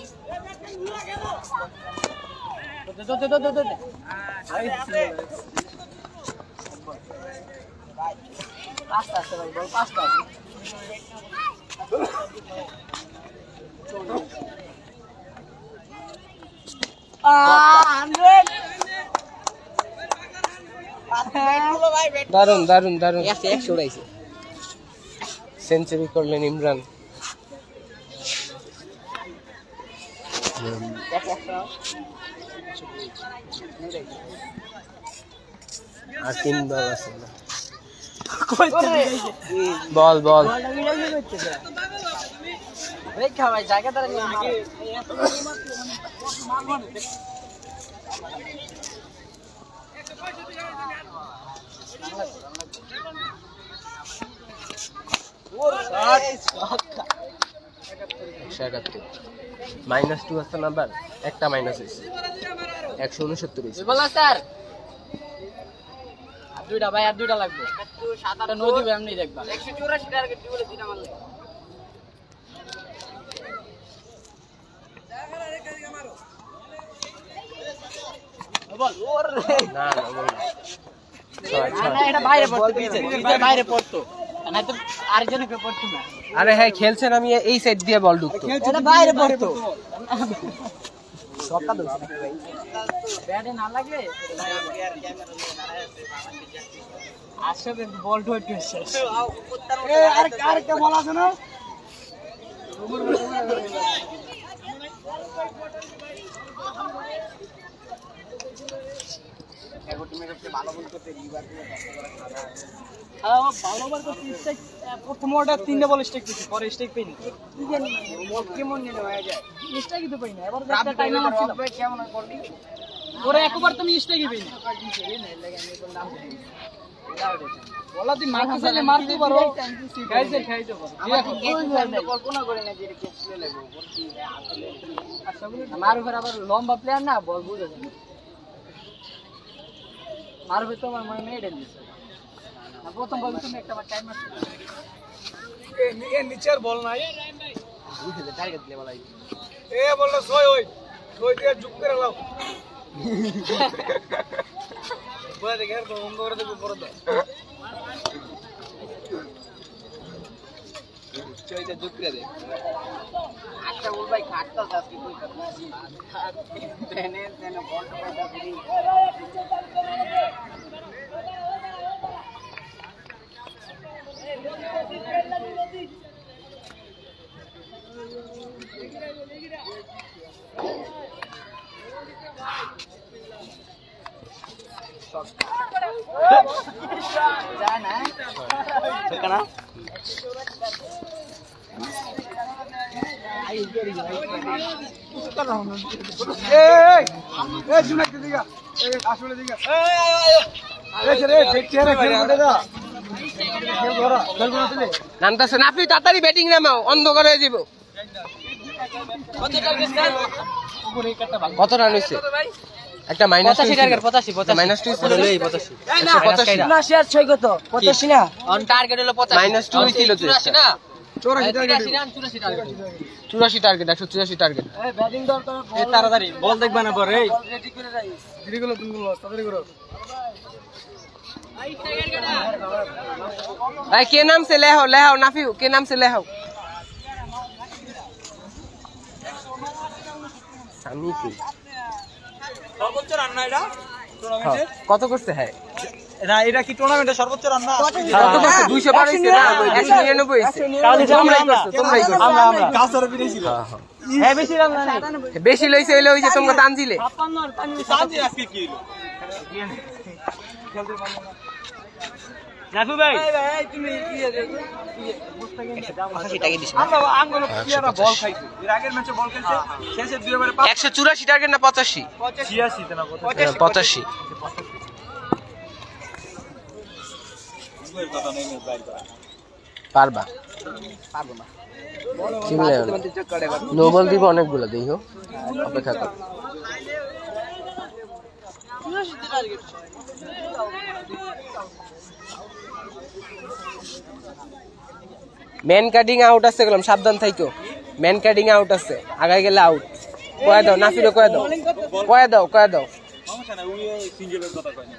দে পাঁচটা আছে ভাই বল পাঁচটা আছে দারুন 100 উড়াইছে সেঞ্চুরি করলেন ইমরান আর 3 বল আছে না বল এই খাওয়াই জায়গা তারা নিয়ে -2 আছে নাম্বার একটা মাইনাস হয়েছে 169 হয়েছে বলা স্যার আর দুইটা লাগবে সাতটা নদী এমনি দেখবা 184 টার্গেট দিবলে দুইটা মারলে বল ওরে না না এটা বাইরে পড়তো পিছে বাইরে পড়তো না তো আরেকজনকে পড়তো না আরে হ্যাঁ খেলছেন আমি এই সাইড দিয়ে বল ঢুকতো এটা বাইরে পড়তো সবটা দোষ ব্যাটে না লাগলে আসলে বল ঢোয় শেষ আরেকটা বল আছে না প্রথম ওটা 3টা বল স্ট্রাইক পেয়েছি পরে স্ট্রাইক পেইনি কেমন নিলে হয়ে যায় স্ট্রাইকই তো পাইনি এবার একটা টাইম মারছিল কেমন করলি ওরে একবার তো আমি স্ট্রাইকই পাইনি বলা তুই মারতে চাইলে মারতে পারো খাইতে পারো কল্পনা করে না যে এটা খেলে লাগবে আমার উপর আবার লম্বা প্লেয়ার না বল বুঝে যায় মারবে তো আমার মনে মেরে দিছে না প্রথম বল তুমি একটা টাইম মারছিল এ নিচের বল নাই বুঝলে টার্গেট দিলে বলাই এ বললো ছয় ছয় দিয়ে যুগ করে লাও বলে দেখে তো বন্ধ করে দেবো পরে দাও চইতে যুগ করে দে একটা বল ভাই খাটতো আজকে কই দেনে দেনে বলটা পাইতা দিই নামতাছে না আপনি তাড়াতাড়ি ব্যাটিং নামাও অন্ধকার হয়ে যাব কত রান হইছে একটা মাইনাস 85 মাইনাস 2 ছিল এই 85 না শেয়ার 6 কত 85 না অন টার্গেট হলো 85 মাইনাস 2 ছিল তো 84 না 84 রান 84 টার্গেট 84 টার্গেট 184 টার্গেট এই ব্যাটিং দর করো এ তাড়াতাড়ি বল দেখবা না পরে এই রেডি করে যাই দিদিগুলো তুমি তাড়াতাড়ি করো भाई के नाम से ले आओ नाफी के नाम से ले आओ सामी की সর্বোচ্চ রান না এটা টুর্নামেন্টে কত করতে হয় না এটা কি টুর্নামেন্টে সর্বোচ্চ রান না কত করতে 212 হইছে না 199 হইছে তোমরাই করছো আমরা কাছারে বিরেছিল হ্যাঁ বেশি রান না বেশি লইছে হইলো ওই যে তোমরা তানজিলে 56 তানজি আজকে কি হলো খেলতে পারলো না নাফু ভাই তুমি আমরা আঙ্গুল প্লেয়াররা বল খাইছে এর আগের ম্যাচে বল খেলছে শেষে দুই ওভারে 184 টার্গেট না 85 86 তে না 85 পারবা নো বল দিব অনেকগুলো দেখো অপেক্ষা কর মেন কাটিং আউট আছে গেলাম সাবধান থাইকো মেন কাটিং আউট আছে আগায় গেলে আউট কয়ে দাও নাফিরও কয়ে দাও সমস্যা না ওই সিঙ্গেলের কথা কয় না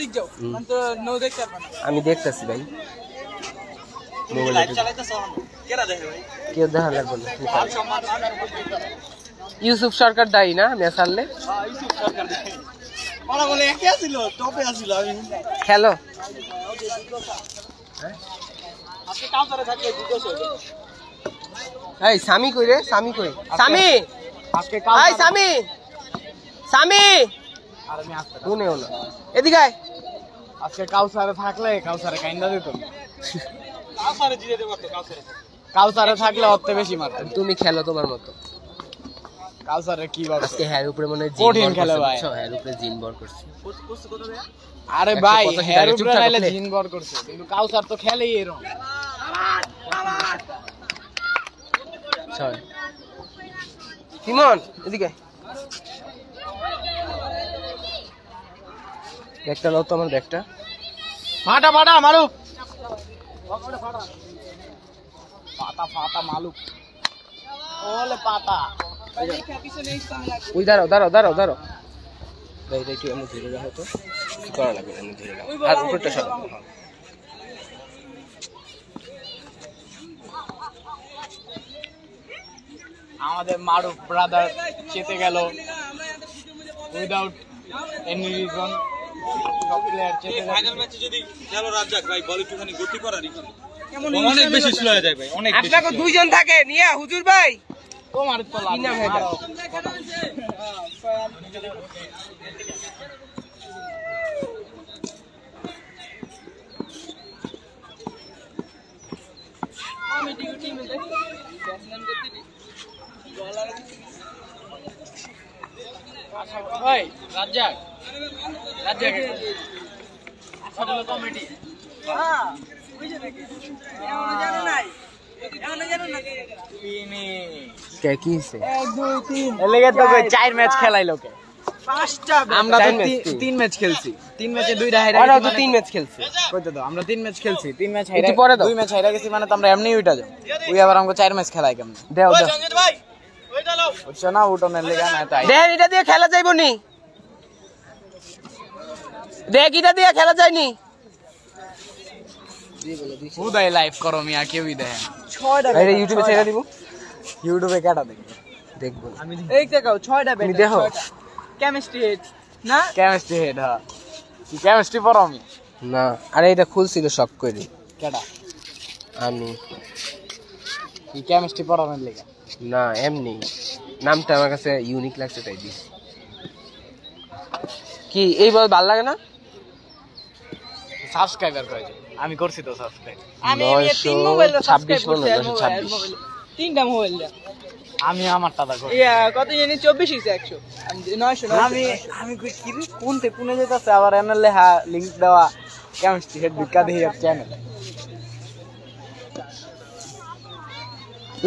দিক যাও মানে তো নো দেখতে পারবে না আমি দেখতেছি ভাই লাইভ চালাইতেছ কেরা দেখে ভাই কেউ দেখা লাগবে না ইউসুফ সরকার দায়ী না ম্যাচ হারলে ইউসুফ সরকার দেখে ওরা বলে একে ছিল টপে ছিল আমি খেলো আজকে কাউন্টারে থাকলে জিজ্ঞেস হইলো এই সামি কই রে সামি কই সামি আজকে এই সামি সামি আর আমি আসতে শুনে হলো এদিকে আয় আজকে কাউসারে থাকলে কাউসারে কাইন্দা দিত কাউসারে জিতে দেব তো কাউসারে কাউসারে থাকলে অর্থে বেশি মারতেন তুমি খেলো তোমার মতো কাউসারে কি ভাবে আজকে হ্যার উপরে মনে হয় কঠিন খেলে ভাই। হ্যার উপরে জিন বল করছে আরে ভাই 185 হেয়ার চুপ উপরে থাকো, নাইলে play। জিন বর করছে কিন্তু কাউসার তো খেলেই এরকম ছয় সিমন এদিকে ব্যাগটা দাও তো আমার ব্যাগটা ফাটা ফাটা মারুক পাতা পাতা মালুক ওলে পাতা ওই দাঁড়াও ভাই এটা একটু আমি ধরে রাখো তো কি করা লাগবে আমি ধরে রাখো আর উপরটা সরাও হ্যাঁ। আমাদের মারুক ব্রাদার চেতে গেল উইদাউট এনি রিজন ফাইনাল ম্যাচে যদি খেলো রাজ্জাক ভাই বল একটুখানি গতি করারই অনেক বেশি স্লো হয়ে যায় ভাই অনেক বেশি আপনাকে দুইজন থাকে নিয়া হুজুর ভাই ও মারত তো কি নাম এটা ওই রাজ্জাক রাজ্জাক আচ্ছা বলো কমিটি হ্যাঁ বুঝে নাকি এমন জানো নাই এমন জানো না তিনি কে কি হইছে 1 2 3 এলাকা তো 4 ম্যাচ খেলাই লোকে পাঁচটা আমরা তো 3 ম্যাচ খেলছি 3 ম্যাচে 2টা হাইরা ওরা তো 3 ম্যাচ খেলছে কইতে দাও আমরা 3 ম্যাচ খেলছি 3 ম্যাচ হাইরা একটু পরে দাও 2 ম্যাচ হাইরা গেছি মানে তো আমরা এমনি উঠা যাও ওই আবার আমাকে 4 ম্যাচ খেলাই কেমন দেও দাও সঞ্জিত ভাই ওই ডালো বুঝছো না উঠোনের লেগা না তাই দেখ এটা দিয়ে খেলা যাইবো নি দেখ এটা দিয়ে খেলা যায়নি উদয় লাইভ করো মিয়া কেউই দেখে 6টা এটা ইউটিউবে ছেড়ে দিব ইউটিউবে কাটা দেখি দেখবো এই দেখাও 6টা তুমি দেখো কেমিস্ট্রি হেড না কেমিস্ট্রি হেড হ্যাঁ কি কেমিস্ট্রি পড়ো আমি না আরে এটা খুলছিল শক করে কেডা আমি কি কেমিস্ট্রি পড়ানোর লেগা না এমনি নামটা আমার কাছে ইউনিক লাগছে তাই দিছি কি এই বল ভালো লাগে না সাবস্ক্রাইবার করে আমি করছি তো সাবস্ক্রাইব আমি 926 মনে হয় 926 তিনটা মোবাইল আমি আমার টাকা করি কত জানি 24 হইছে 100 900 আমি কই কি রে কোনতে কোনে যেতাছে আবার এনে লেখা লিংক দেওয়া কেমিস্ট্রি হেড বিকা দেই চ্যানেল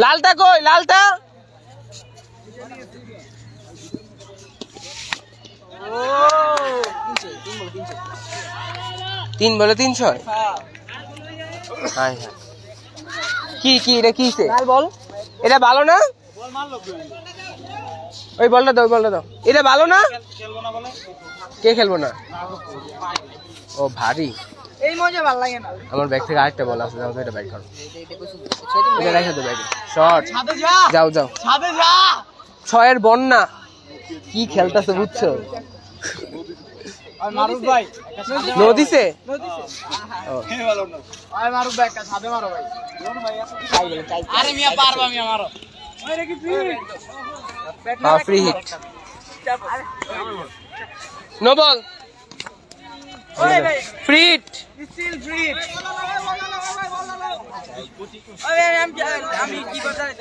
লালটা কই লালটা ও 3 বলে 300 হ্যাঁ হাই হাই কি কি এটা কিছে লাল বল এটা ভালো না বল মারলো ওই বলটা দাও এটা ভালো না খেলবো না বলে কে খেলবো না ও ভারী এই মজা ভালো লাগে না আমার ব্যাগ থেকে আরেকটা বল আছে যাও এটা ব্যাগ করো এটা রেখে দাও ব্যাগে শর্ট ছাদে যা যাও ছাদে যা ছয়ের বন্যা কি খেলতাছে বুঝছো আর মারুফ ভাই নদীছে আর মারুফ ভাই একটা ছাদে মারো ভাই আরে মিয়া পারবা মিয়া মারো আরে কি ফ্রি হিট নো বল ওই ভাই ফ্রি হিট স্টিল ফ্রি ওই আমি কি করতে পারি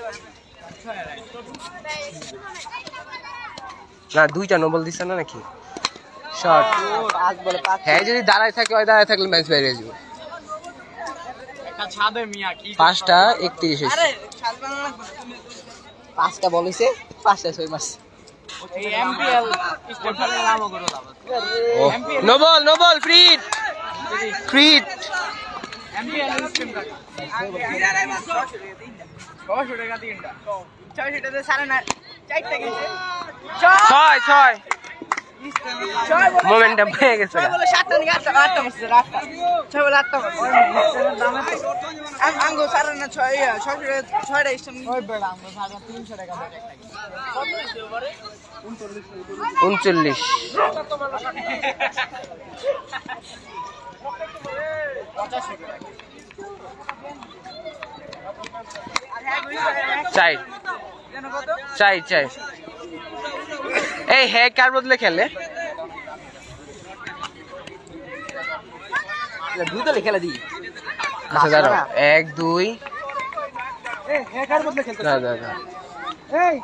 না দুইটা নো বল দিছে না নাকি শর্ট হ্যাঁ যদি দাঁড়ায় থাকে ওই দাঁড়ায় থাকলে ম্যাচ বাইরে যাবে একটা ছাদে মিয়া কি 5টা 31 হইছে আরে ছাদ বানানো 5টা বল হইছে 5টা 6 মাস এই এমপিএল স্টেফানের নামও করে দাও no ball free hit MPL স্টেম টাকা 600 টাকা তিনটা 600 টাকা সাড়ে না 4টা গেছে 6 মোমেন্টাম পেয়ে গেছে বলে 7টা নিয়ে 8টা মারছে 8টা 6 বলে 8টা দামে আঙ্গো সাড়ে না 6টা স্টেম ওই বেড়া আঙ্গো সাড়ে 300 টাকা দেয় কত হইছে ওভারে 39 চাই এই হ্যাঁ কার বদলে খেলে দুইটা খেলা দি আচ্ছা দাঁড়াও 1 2 হ্যাকার বদলে খেলতে না এই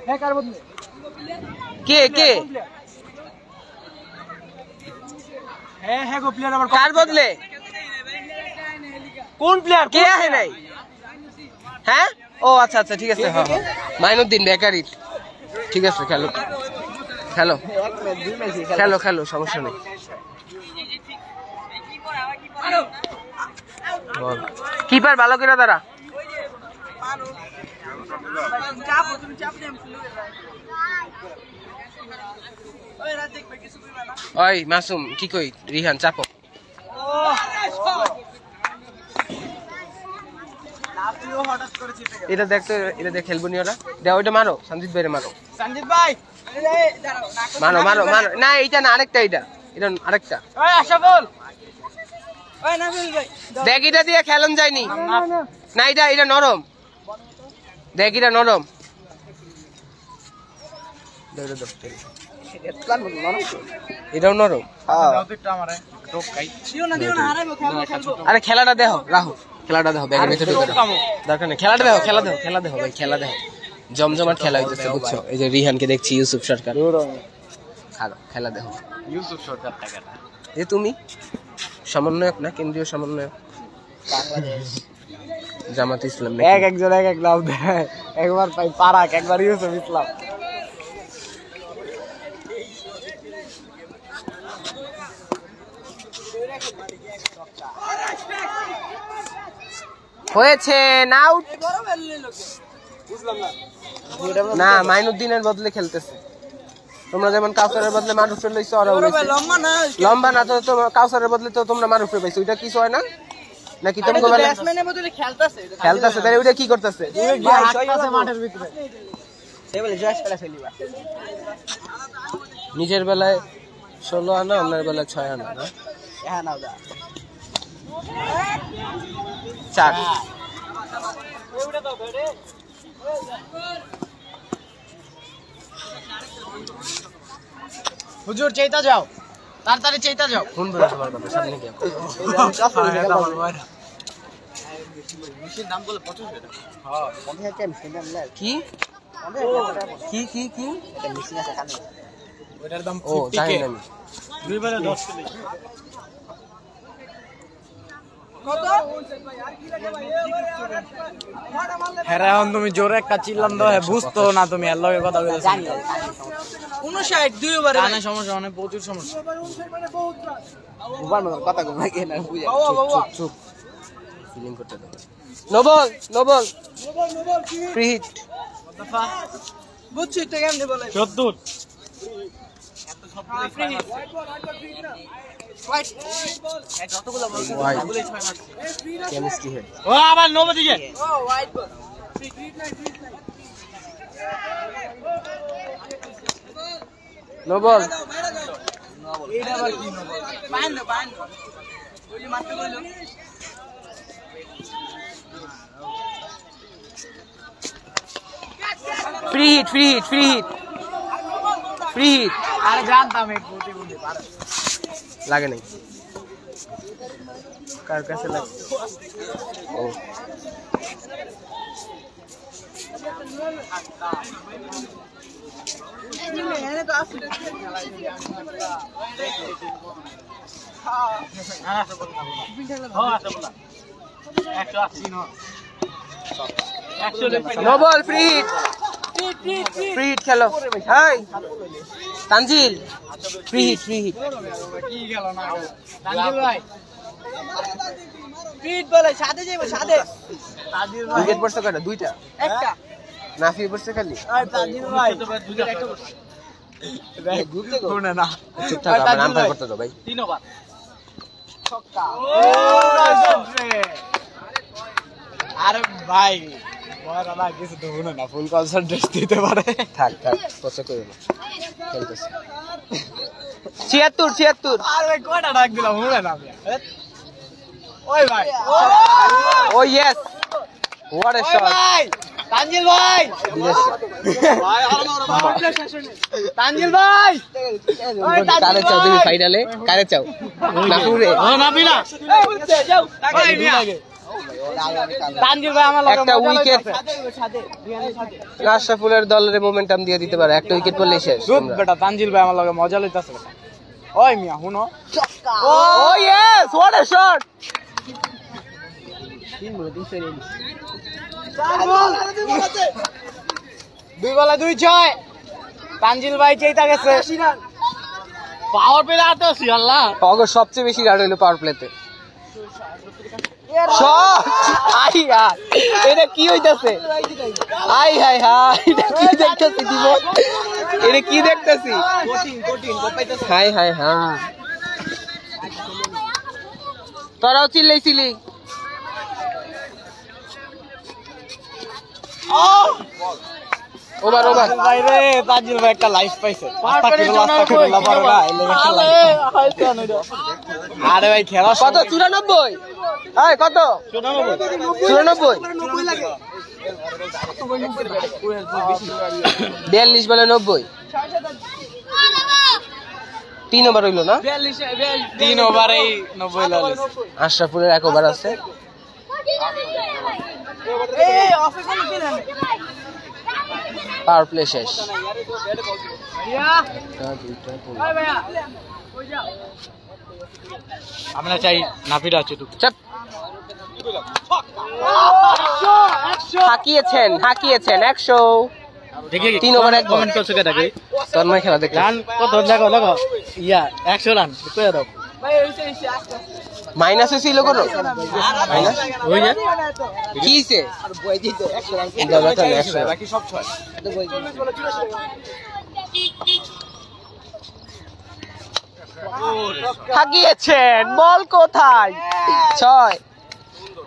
হ্যাকার বদলে কে হ্যাঁ গো প্লেয়ার আবার কার বদলে কোন প্লেয়ার কে আহে নাই হ্যাঁ ও আচ্ছা ঠিক আছে হ্যাঁ মাইনুদ্দিন বেকারি ঠিক আছে খেলো সমস্যা নেই কিপার ভালো করে দাঁড়া ওই মাসুম কি কই রিহান চাপো এটা দেখতে এটা দেখ খেলবো নি ওরা দেখ ওইটা মারো সঞ্জিত ভাইরে মারো সঞ্জিত ভাই মারো না এইটা না আরেকটা এইটা এটা আরেকটা ওই আশাফুল ওই নাবিল ভাই দেখ এটা দিয়ে খেলন যায়নি না এটা নরম দেখ এটা নরম এটাও নরম আরে খেলাটা দেখো রাহুল খেলাটা দেখো ব্যাগের ভিতরে দরকার নেই খেলাটা দেখো খেলা দেখো ভাই খেলা দেখো জমজমাট খেলা হইতেছে বুঝছো এই যে রিহানকে দেখছি ইউসুফ সরকার খেলা দেখো ইউসুফ সরকার টাকা না যে তুমি সমন্বয়ক না কেন্দ্রীয় সমন্বয়ক জামাত ইসলাম একজন এক লাভ দেয় একবার পাই পারাক একবার ইউসুফ ইসলাম হয়েছে আউট না মাইনুদ্দিনের বদলে খেলতেছে তোমরা যেমন কাউসারের বদলে মারুফের লইছো ওরা লম্বা না তো কাউসারের বদলে তো তোমরা মারুফের পাইছো ওইটা কিছু হয় না নাকি তোমাকে ব্যাটসম্যানের বদলে খেলতেছে তাহলে ওইটা কি করতেছে মাঠের ভিতরে সে বলে জয় খেলা খেলিবা নিজের বেলায় 16 আনা অন্যের বেলায় 6 আনা না হ্যাঁ নাও দা 4 হুজুর চেতা যাও তাড়াতাড়ি চেতা যাও ফোন ধরে সবার কথা সামনে গিয়ে মেশিন দাম বলে 25 টাকা হ্যাঁ 50 টাকা মেশিন দাম লে কি এটা মেশিন আছে কানে ওটার দাম ও জানি না দুই বেলা 10 টাকা কত হ্যাঁ এখন তুমি জোরে একটা চিল্লাম দাও বুঝতো না তুমি এর লগে কথা বলছো জানি 59 দুই ওভারে কানে সমস্যা অনেক প্রচুর সমস্যা ওভার মত কথা কম না কেন বুঝা চুপ ফিলিং করতে দাও নো বল ফ্রি হিট বুঝছি তো কেমনে বলে 70 কেমিস্ট্রি হেড ও আবার নো দিকে ও হোয়াইট বল নো বল এটা আবার কি নো বল বাইন ওই যে মারতে কইলো ফ্রি হিট আরে জানতাম এক কোটি কোটি পারে লাগে নাই কার কাছে লাগে ও এনে তো আসলে নো বল ফ্রি হিট খেলো হাই তানজিল ফ্রি হিট কি গেল না তানজিল ভাই ফিট বলে সাথে যাইবো সাথে তানজিল ভাই উইকেট পড়ছে কয়টা দুইটা একটা নাফি পড়ছে খালি আরে তানজিল ভাই উইকেট একটা পড়ছে ঘুরতে গো শুনে না চুপ থাক আমার নাম ফাই করতে দাও ভাই 3 ওভার ছক্কা ও আরে ভাই ওরা না কিছু তো শুনে না ফুল কনসেন্ট্রেট দিতে পারে থাক পছন্দ করে না খেলতেছে 76 আরে কয়টা ডাক দিলাম শুনে না ওই ভাই ও ইয়েস হোয়াট এ শট ভাই তানজিল ভাই ভাই তানজিল ভাই ওই কারে চাও তুমি ফাইনালে কারে চাও নাফুরে ও না বিনা যাও ওই মিয়া তানজিল ভাই আমার লগে একটা উইকেট সাথে আশরাফুলের দলের মোমেন্টাম দিয়ে দিতে পারে একটা উইকেট পড়লেই শেষ দুধ বেটা তানজিল ভাই আমার লগে মজা লইতাছে ওই মিয়া হুনো ও ইয়েস হোয়াট এ শট দুই বলা 2-6 তানজিল ভাই চেইতা গেছে পাওয়ার প্লে আতে আছি আল্লাহ অগর সবচেয়ে বেশি রান হইলো পাওয়ার প্লেতে শট আই यार এটা কি হইতাছে আই হাই হাই এটা কি দেখতেছি দিব এটা কি দেখতেছি কঠিন হাই হাই হ্যাঁ তোরাও চিল্লাইছিলি ওভার ওভার বাইরে তাজিল ভাই একটা লাইফ পাইছে আরে ভাই খেলা কত 94 এই কত 94 42 বলে 90 3 ওভার হইলো না 3 ওভারেই 90 লাল আশরাফুলের 1 ওভার আছে পাওয়ার প্লে শেষ আমরা চাই নাফিরা চুটুক চাপ হাকিয়েছেন 100 দেখি 3 ওভার 1 কমেন্ট করছো কেটা কি তন্ময় খেলা দেখলাম রান কত দেখো ইয়া 100 রান কই দাও মাইনাস ছিল কোন মাইনাস ওই যে কি হইছে বই দিত 100 রান বাকি সব 6 হাকিয়েছেন বল কোথায় 6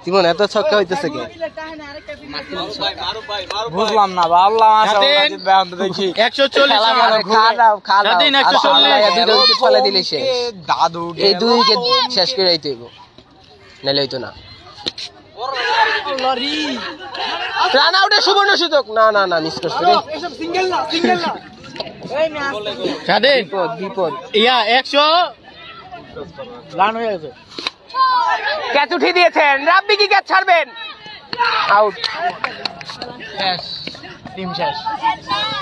তিমন এত ছক্কা হইতেছে কি বুঝলাম না আল্লাহ মাশাআল্লাহ বেয়ান দেখি 140 খারাপ স্বাধীন 140 দুটো উইকেট ফেলে দিলে সে দাদু এই 2 উইকেট শেষ করে আইতে হইব নালে হইতো না রান আউটের সুবর্ণ সুযোগ না না না মিস করছে রে সিঙ্গেল না স্বাধীন বিপদ ইয়া 100 রান হয়ে গেছে ক্যাচ উঠিয়ে দিয়েছেন রাব্বি কি ক্যাচ ছাড়বেন আউট শেষ টিম শেষ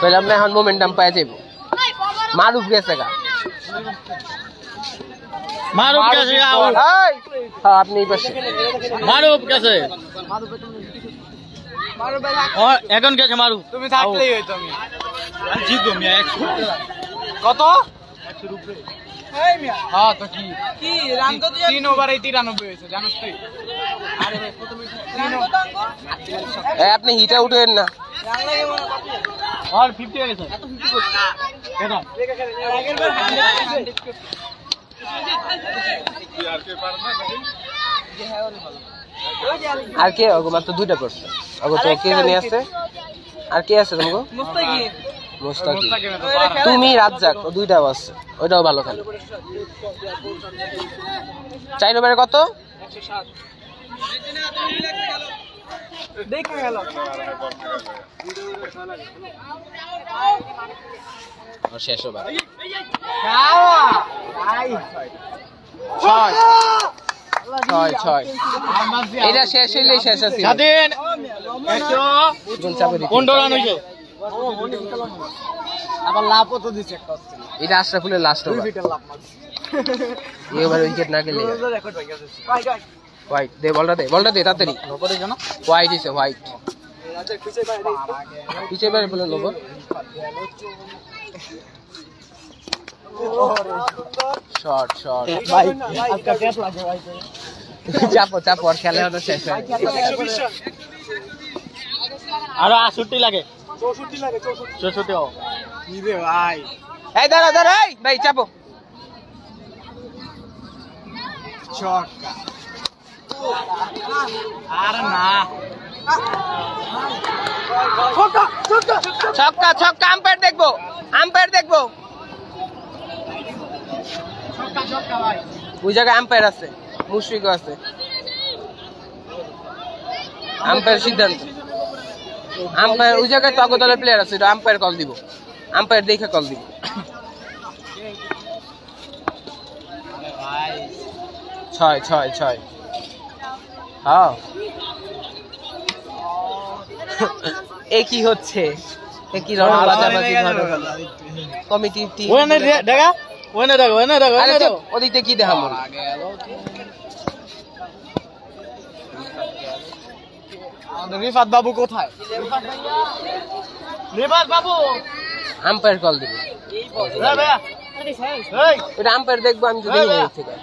বললাম না এখন মোমেন্টাম পায় যাইব মারুফ গেছে গা মারুফ গেছে আউট এই হ্যাঁ আপনি এই পাশে মারুফ গেছে এখন গেছে মারুফ তুমি থাকলেই হইতো আমি জিতবো মিয়া 100 কত 100 রুপে এই মিয়া হ্যাঁ তো কি রান কত 3 ওভারে 93 হইছে জানোস তুই আরে ভাই কত মিনিট রান কত আঙ্কো এই আপনি হিটা উঠেন না রান লাগে মনে আর 50 হয়ে গেছে এত 50 করছ কেন আগের বার 100 আর কে ওগো মাত্র 2টা করছে ওগো তো কে জানি আছে আর কে আছে তোমাগো মুস্তাকিম তুমি রাজ্জাক ও 2টা আছে ওইটাও ভালো খেলে 4 ওভারে কত 107 দেখে গেল আর শেষ ওভার ছয় এটা শেষ হইলেই শেষ আছে স্বাধীন 15 রান হইছে আবার লাভও তো দিছে একটা এটা আশরাফুলের লাস্ট ওভার এবার উইকেট না গেলে হোয়াইট দে বলটা দে তাড়াতাড়ি হোয়াইট ইছে হোয়াইট পিছে বাইরে বলে লোবো শর্ট ভাই আজকে টেস্ট লাগে ভাই চাপো আর খেলা হলো শেষ হয় আরো 68 লাগে 64 ও কি রে ভাই এই দাঁড়া এই ভাই চাপো ছক্কা আর না ছক্কা আম্পায়ার দেখবো ছক্কা ভাই ওই জায়গায় আম্পায়ার আছে মুশফিকও আছে আম্পায়ার সিদ্ধান্ত আম্পায়ার ওই জায়গায় তগো দলের প্লেয়ার আছে এটা আম্পায়ার কল দিব আম্পায়ার দেখে কল দিব ছয় হ্যাঁ একই হচ্ছে একই রং বাজাবাজি কমিটি টিম ওদিকে কি দেখা মনে রিফাত বাবু কোথায় রিফাত বাবু আম্পায়ার কল দিবে ওটা আম্পায়ার দেখবো আমি তো দেখি না থেকে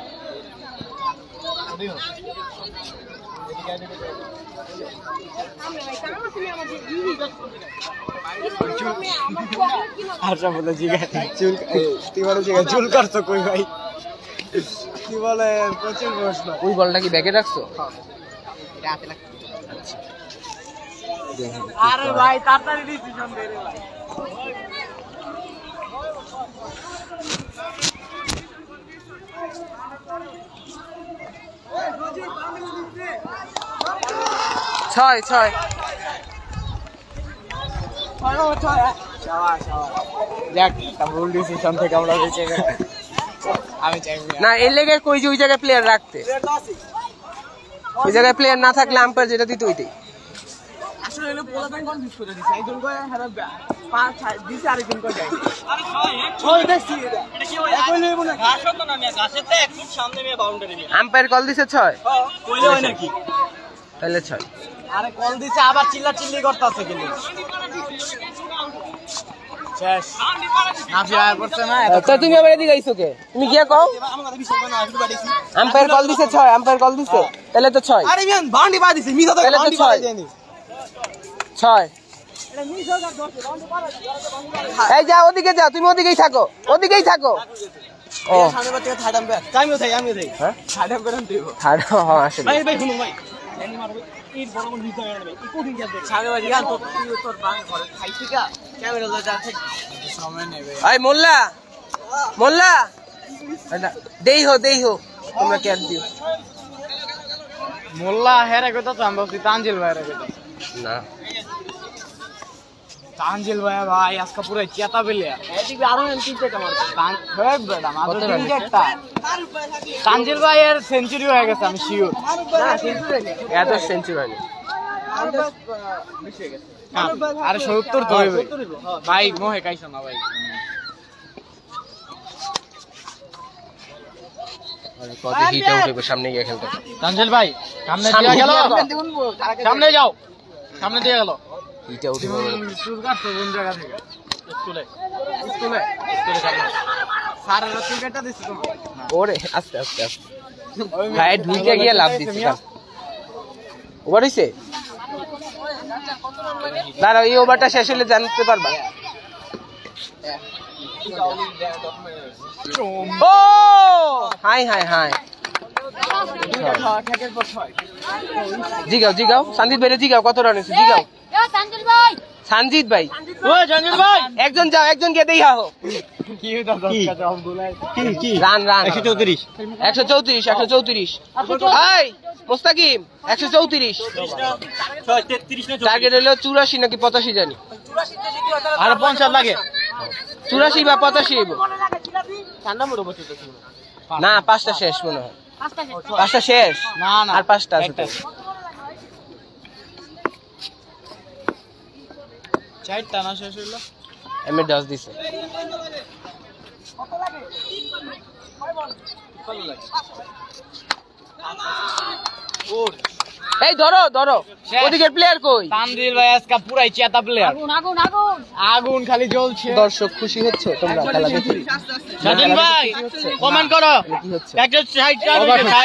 আচ্ছা বলে চুল তুই বলে চুল করছো কই ভাই কি বলে প্রচুর প্রশ্ন ওই বলটা কি ব্যাগে রাখছো আরে ভাই তাড়াতাড়ি ডিসিশন দে রে ভাই। ছয় ছয় দেখ ভুল ডিসিশন থেকে আমরা বেঁচে গেলাম। আমি চাই না এর লেগে কই যে ওই জায়গায় প্লেয়ার রাখতে, ওই জায়গায় প্লেয়ার না থাকলে আম্পায়ার যেটা দিত ওইটাই। আসলে হলো পোলাপাইন কনফিউজ করে দিছে একজন কয় হারা 5 6 দিছে আরেকজন কয় যায় আরে ছয় দেখছি এটা কি হয় কই লইব না ঘাস তো না মিয়া ঘাসের তো 1 ফুট সামনে মিয়া বাউন্ডারি মিয়া আম্পায়ার কল দিছে 6 কইলে হয় নাকি তাহলে 6। আরে কল দিছে আবার চিল্লাচিল্লি করতেছে কিন্তু শেষ নাফি আয় করছে না তো তুমি আবার এদিকে আইছো কে? তুমি কি কও? আম্পায়ার কল দিছে 6, আম্পায়ার কল দিছে তাহলে তো 6। আরে মিয়া বাউন্ডারি পা দিছে মিছা তো তাহলে তো বাউন্ডারি পা দেয়নি 6। এটা মিছা কার দরছে বাউন্ডারি পা এই যাও ওদিকে যাও, তুমি ওদিকেই থাকো, ওদিকেই থাকো। ও সামনে বাচ্চা থার্ড আম্পায়ার আমিও থাই হ্যাঁ থার্ড আম্পায়ার দিব থার্ড হ্যাঁ আসলে ভাই ভাই শুনুন ভাই জানি মারবে এই বড় বড় নিতে হবে ভাই কোন দিন যাবে সামনে বাচ্চা গান তো তোর বাং করে খাইছি কা ক্যামেরা লয়ে যাচ্ছে সময় নেই ভাই এই মোল্লা মোল্লা দেই হো তোমরা ক্যান দিও মোল্লা হেরে কইতা তো আমরা তানজিল ভাই হেরে কইতা না তানজিল ভাই আজকে পুরো চেতা পেলে এদিকে আরো তিনটে কামার তান হয় বেটা মাত্র তিনটে একটা তানজিল ভাই এর সেঞ্চুরি হয়ে গেছে আমি শিওর না সেঞ্চুরি নেই, এত সেঞ্চুরি হয়নি। আরে 70 তো হইবে ভাই মোহে কাইছ না ভাই আরে কত হিটে উঠবে সামনে গিয়ে খেলতে। তানজিল ভাই সামনে দিয়ে গেল সামনে যাও সামনে দিয়ে গেল হিটে উঠবে সুরগার তো কোন জায়গা থেকে স্কুলে সামনে সারা রাত ক্রিকেটটা দিছি তোমার ওরে আস্তে ভাই ঢুকে গিয়ে লাভ দিচ্ছে। ওভার হইছে দাঁড়াও, এই ওভারটা শেষ হলে জানতে পারবা। ও হাই জিগাও সন্দীপ ভাই জিগাও কত রান হয়েছে জিগাও। সঞ্জিত ভাই ও জানিল ভাই একজন যাও, একজন গিয়ে দেই হাও কি হইতা দশটা জব গুলাই কি রান 134 134 হাই মুস্তাকিম 134 টার্গেট হলো 84 নাকি 85 জানি। আর 50 লাগে 84 বা 85 ঠান্ডা মোড় বসে তো না, 5টা শেষ মনে হয়, 5টা শেষ না আর 5টা আছে তো। 4টা না শেষ হইলো এমএ 10 দিছে। এই ধরো ওদিকে প্লেয়ার কই? তানজিল ভাই আজকে পুরাই চেতা প্লেয়ার আগুন খালি জ্বলছে দর্শক খুশি হচ্ছে তোমরা খেলা দেখে? জানিল ভাই কমেন্ট করো কি হচ্ছে? 160 রান হইছে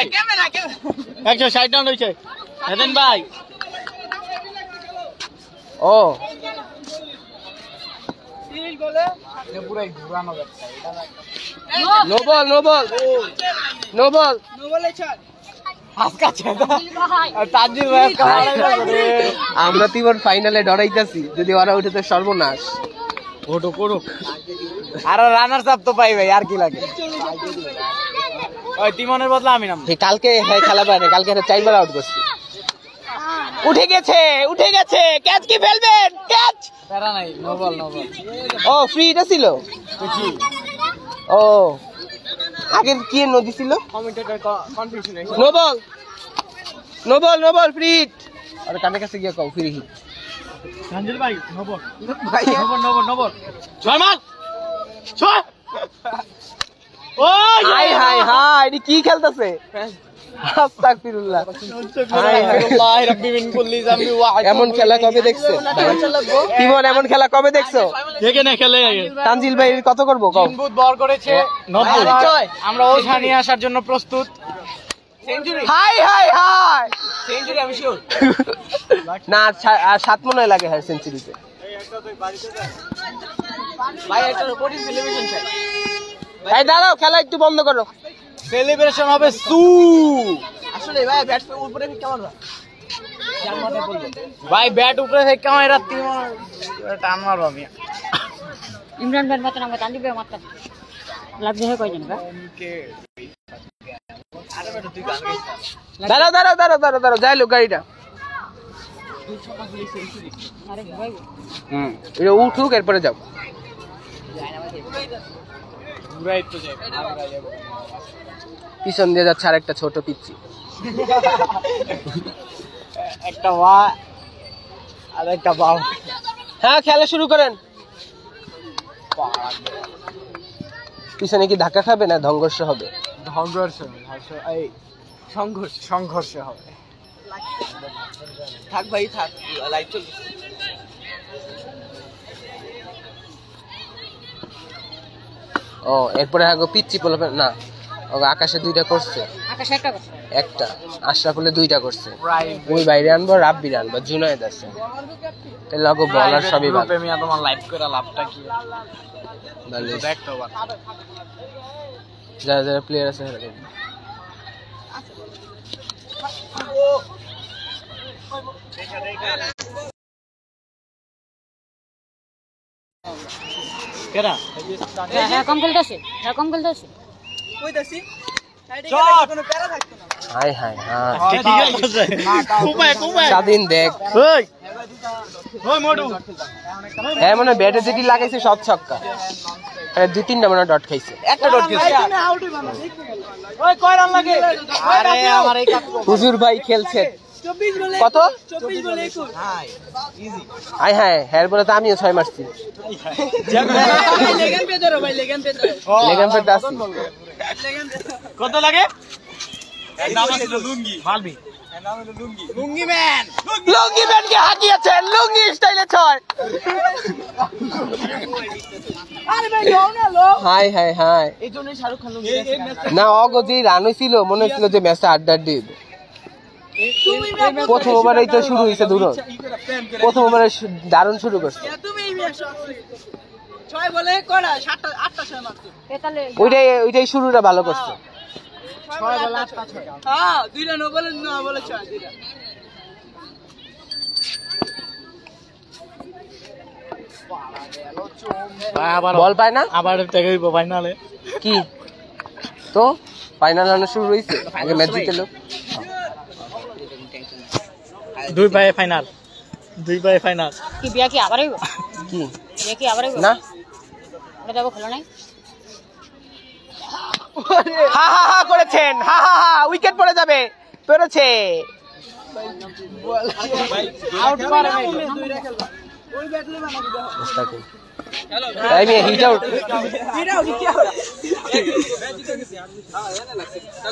160 রান হইছে জানিল ভাই ও পুরাই ঘুরানো যাচ্ছে নো বল আজকা চেতা আর তানজিল ভাই আজকে আমরা তিবর ফাইনালে ডরাইতাছি, যদি ওরা উঠে তো সর্বনাশ। ওটো করুক আর রানার্স আপ তো পাই ভাই আর কি লাগে ওই তিমনের বদলা আমি নাম কালকে খেলা পায় না, কালকে 4বার আউট করছি। উঠে গেছে ক্যাচ কি ফেলবেন? ক্যাচ প্যারা নাই নো বল ও ফ্রি এটা ছিল। ও আগের কি নদী ছিল? কমেন্টেটর কনফিউশন হইছে নো বল ফ্রি হিট। আরে কানে কাছে গিয়ে কও ফ্রি হিট। তানজিল ভাই নো বল ভাই নো বল ছয় মার ছয় ওই হাই এটা কি খেলতেছে? আস্তাগফিরুল্লাহ। আল্লাহ রাব্বি মিন কুল্লি যামবি ওয়া এমন খেলা কবে দেখছো? তিমন এমন খেলা কবে দেখছো? দেখে না খেলে তানজিল ভাই কত করবো কও? তিনবুত বল করেছে 90 আমরা ওখানে আসার জন্য প্রস্তুত হাই সেঞ্চুরি আমি শিওর না আর 7 মনে হয় লাগে হ্যাঁ সেঞ্চুরিতে। ভাই একটা রিপোর্টিং টেলিভিশন চাই এই দাঁড়াও, খেলা একটু বন্ধ করো। সেলিব্রেশন হবে সু আসলে ভাই ব্যাটসম্যান উপরে কেমন ভাই ব্যাট উপরে থেকে ক্যামেরা টান মারবো আমি। ইমরান ভাই মতন আমরা টান দিবে মাত্র লাভ দিয়ে কয়জন বা দাঁড়াও দাঁড়াও দাঁড়াও দাঁড়াও দাঁড়াও যাইলো গাড়িটা। আরে ভাই এটা উঠুক এরপরে যাও। পিছন দিয়ে যাচ্ছে আর একটা ছোট পিচ্ছি। একটা ওয়া আর একটা বাউ। হ্যাঁ খেলা শুরু করেন। পিছনে কি ধাক্কা খাবে না সংঘর্ষ হবে? সংঘর্ষ হবে। থাক ভাই থাক, লাইভ চলছে। ও এরপরে আগে পিচ্ছি বলবে না, ও আকাশে দুইটা করছে, আকাশে একটা করছে একটা আশরাফুলে দুইটা করছে। ওই বাইরে আনবো, রাব্বির আনবো, জুনায়েদ আছে, তাহলে আগে বলার সবই ভালো। মিয়া তোমার লাইভ করে লাভটা কি? ভালো দেখতো বা যারা যারা প্লেয়ার আছে হেরা দেখবে। কেডা হ্যাঁ কম খেলতেছে, হ্যাঁ কম খেলতেছে কইতাছি কোনো প্যারা থাকতো না। হাই হাই হাই ঠিক আছে কুমায় কুমায় স্বাধীন দেখ। ওই ওই মোটু হ্যাঁ মনে ব্যাটে যেটি লাগাইছে সব ছক্কা, দুই তিনটা মনে ডট খাইছে, একটা ডট খেয়েছে। ওই কয় রান লাগে? আরে আমার এই কাকু হুজুর ভাই খেলছে 24 বলে কত? 24 বলে 21। হাই হাই হ্যাঁ বলে তো আমিও 6 মারছি। ভাই লেগেন পে ধরো, ভাই লেগেন পে ধরো, লেগাম পেতে আসছি। লেগেন পে ধরো। কত লাগে? এর নাম আছে লুঙ্গি মালবি। এর নাম হলো লুঙ্গি, লুঙ্গি ম্যান। লুঙ্গি ব্যাটকে হাঁকিয়েছেন, লুঙ্গি স্টাইলে 6। আরে ভাই যাও না লো। হাই হাই হাই এইজন্যই শাহরুখ খান লুঙ্গি না অগজি রান হইছিল, মনে হচ্ছিল যে ম্যাচটা আড্ডা দিব। তুমি প্রথম ওভারেই তো শুরু হয়েছে দুরন, প্রথম ওভারে দারুণ শুরু করছে। তুমি এই মিয়া 6 বলে কয়টা? 7টা 8টা 6 মারছো। তাহলে ওইটাই শুরুটা ভালো করছে। 6 বলে 8টা 6। হ্যাঁ দুইটা নো বলে 9 বলে 6 দুইটা। ভাই আবার বল পায় না আবার থেকে ফাইনালে কি তো ফাইনাল রান শুরু হইছে, আগে ম্যাচ জিতে লোক। দুই পায়ে ফাইনাল, দুই পায়ে ফাইনাল। কি বিয়া কি আবার হইব? কি বিয়া কি আবার হইব না ওটা যাবো খেলা নাই হা হা হা করেছেন, হা হা হা উইকেট পড়ে যাবে, পেরেছে। আউট করে দুইটা খেলবা। ওই ব্যাটলে বানা দিতে হবে। এই মেয়ে হিট আউট। এটাও কি হবে?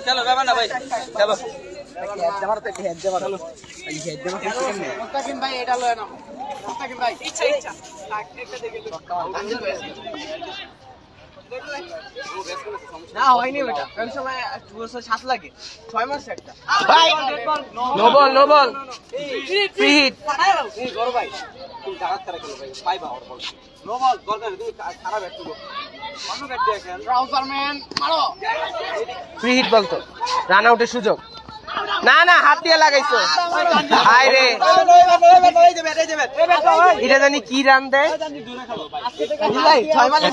চলো বাবা না ভাই চলো। মুস্তাকিম ভাই এটা লয় না। মুস্তাকিম ভাই ইচ্ছা ইচ্ছা একটা দেখে না হয়নি ওটা, কোন সময় 7 লাগে 6 মাস একটা ভাই no ball no ball, free hit. এই গর ভাই তুমি জাগাত করে খেলো ভাই, পাইবা ওর বল নো বল দরকার তুমি খারাপ ব্যাট তুলো, অন্য ব্যাট দিয়ে খেল। ট্রাউজার ম্যান মারো, ফ্রি হিট বলতো, রান আউটের সুযোগ। না না হাত দিয়ে লাগাইছো, হাই রে এটা জানি কি রান দেয়,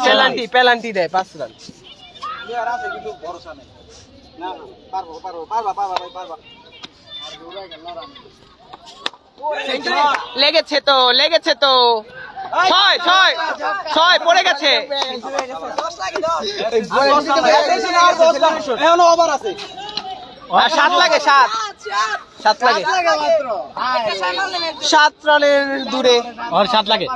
পেনাল্টি পেনাল্টি দেয় 5 রান। কিন্তু ভরসা নেই। না পারবো পারবো পারবা পারবা ভাই পারবা। লেগেছে তো লেগেছে তো, 6 পড়ে গেছে। এখনো ওভার আছে, আর 7 লাগে, 7 লাগে, 7 রানের দূরে। আর 7 লাগে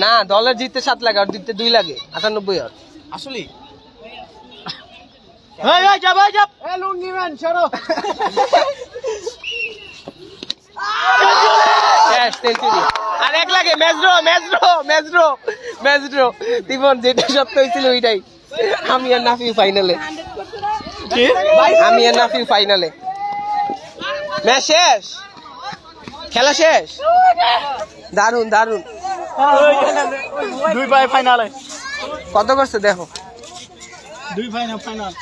না দলের জিততে 7 লাগে, আর জিততে 2 লাগে, 98 আর আসলে। এই এই যাব যাব এ লুঙ্গি ম্যান সরো। শেষ সেঞ্চুরি। আর 1 লাগে, ম্যাচ ড্র তিমন যেটা সত্য হয়েছিল ওইটাই। আমি আর নাফিউ ফাইনালে, আমি আর নাফিউ ফাইনালে। ম্যাচ শেষ, খেলা শেষ, দারুন দারুন। দুই পায়ে ফাইনালে, কত করছে দেখো, দুই ফাইনাল ফাইনাল।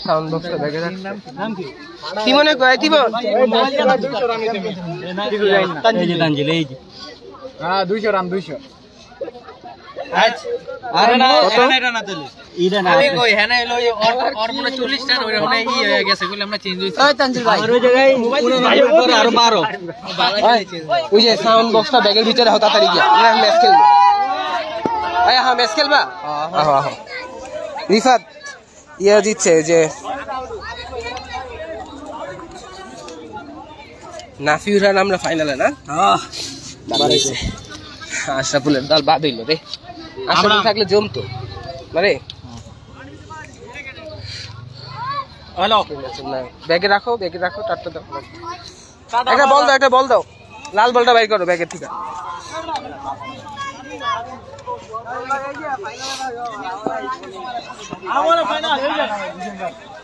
সাউন্ড বক্সটা ব্যাগে রাখ। কি মনে কয় তিমন? হ্যাঁ 200 রান 200। আরে না এটা না তুলি আমি কই হ্যাঁ না এলো ওর মনে 40 রান ওরে মনে ই হয়ে গেছে বলে আমরা চেঞ্জ হইছে। ওই তানজিল ভাই আর ওই জায়গায় পরে আরো 12 ওই যে সাউন্ড বক্সটা ব্যাগের ভিতরে হও তাড়াতাড়ি গিয়া আমরা ম্যাচ খেলবো। হ্যাঁ ম্যাচ খেলবা? রিফাত ইয়া দিচ্ছে যে নাফিউর আর আমরা ফাইনালে না? আশরাফুলের দল বাদ হইল রে। আশরাফুল থাকলে জমতো মানে হ্যালো ব্যাগে রাখো টাটটা দাও। একটা বল দাও লাল বলটা বাইর করো ব্যাগের থেকে।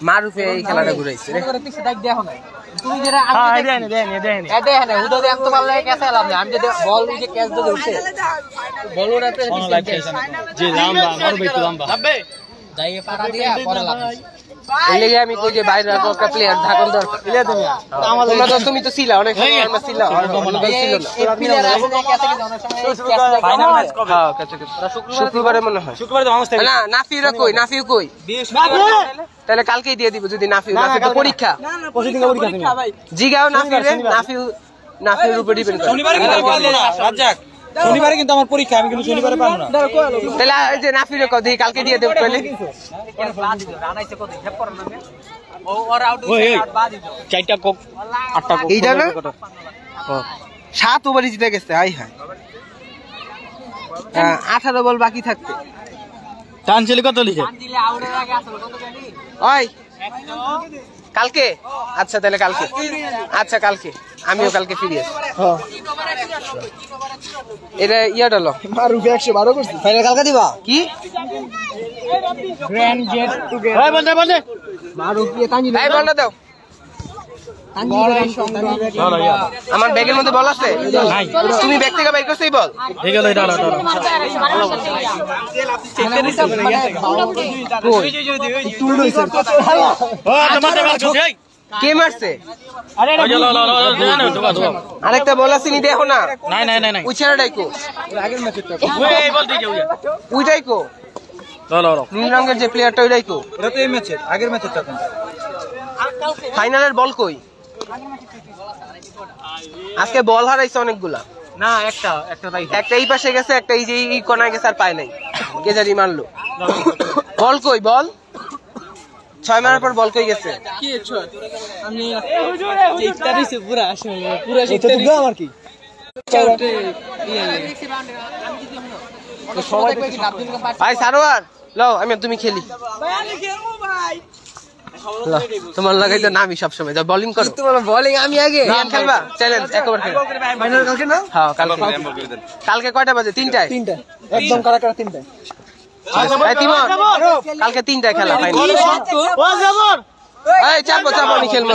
মারুফে এই খেলাটা ঘুরাইছে রে। তুমি যেটা আমি দেখেন উদো দেন তো ভালো লাগে ক্যাচ এলাম না আমি যদি বল যে ক্যাচ দিয়ে উঠে বল ওড়াতে জি লম্বা আমার বেতু লম্বা যাইয়ে পাড়া দিয়া পরে লাভ এই লেগে আমি কই যে বাইরে রাখো একটা প্লেয়ার ঢাকন দরকার। তুমি তো ছিলা অনেক সময় আমরা ছিলা আর অন্য দল ছিল না। এই প্লেয়ার আছে যে ক্যাচে কিন্তু অনেক সময় ক্যাচ ফাইনাল ম্যাচ কবে? হ্যাঁ শুক্রবারে মনে হয়। শুক্রবারে বাংলাদেশ থেকে না নাফিউ কই তাহলে কালকেই দিয়ে দিব যদি নাফিউ তো পরীক্ষা জিগাও নাফিউর উপর ডিপেন্ড করে। শনিবারে কিন্তু পারবো না রাজ্জাক শনিবারে কিন্তু আমার পরীক্ষা আমি কিন্তু শনিবারে পারবো না। তাহলে এই যে নাফিউর কত দেখি কালকে দিয়ে দেব তাহলে রান আইছে কত হেপ করেন না ও আর আউট ওই হইছে আট বাদ দিছো 4টা কোক 8টা কোক এইটা না 7 ওভারে জিতে গেছে। হাই 18 বল বাকি থাকতে টানছিলি কত লিখে রান দিলে আউটের আগে আসল কত জানি ওই কালকে আচ্ছা তাহলে কালকে আচ্ছা কালকে আমিও কালকে ফিরে আসি। এটা ইয়াটা লো মারুফে 112 করছি ফাইনাল কালকে দিবা কি গ্র্যান্ড জেট টুগেদার ওই বন্ধে মারুফ কি তানজিল এই বলটা দাও। আমার ব্যাগের মধ্যে বল আছে তুমি ব্যাগ থেকে বাইর করছো এই বল ঠিক গেল এটা কে মারছে? আরে আরেকটা বল আছে নি দেখো না নাই উইছারা ডাইকো আগের ম্যাচে ওই বল দিয়ে যাও উই ডাইকো নীল রঙের যে প্লেয়ারটা ওই ডাইকো এটা তো এই ম্যাচের আগের ম্যাচের টা কোন ফাইনালের বল কই? আজকে বল হারাইছে অনেকগুলা। না একটা তাই একটা এই পাশে গেছে একটা এই যে এই কোনায় গেছে আর পায় নাই কে জানি মারলো। বল কই বল 6 মারার পর বল কই গেছে? কি ছয় আমি চেষ্টারিছে পুরা আসলে পুরা চেষ্টারিছে আমার কি সবাই দেখি নাবদিন কা পাঁচ ভাই সারোয়ার লও আমি আর তুমি খেলি। লও, তোমার লাগাই তো নামি সব সময় যা বোলিং করো। তোমার বোলিং আমি আগে গেম খেলবা চ্যালেঞ্জ একবার খেল। ফাইনাল কালকে না হ্যাঁ কালকে কয়টা বাজে? 3টায় একদম কারা 3টায় এই তিমন কালকে 3টায় খেলা ফাইনাল। এই চাপো আমি খেলবো।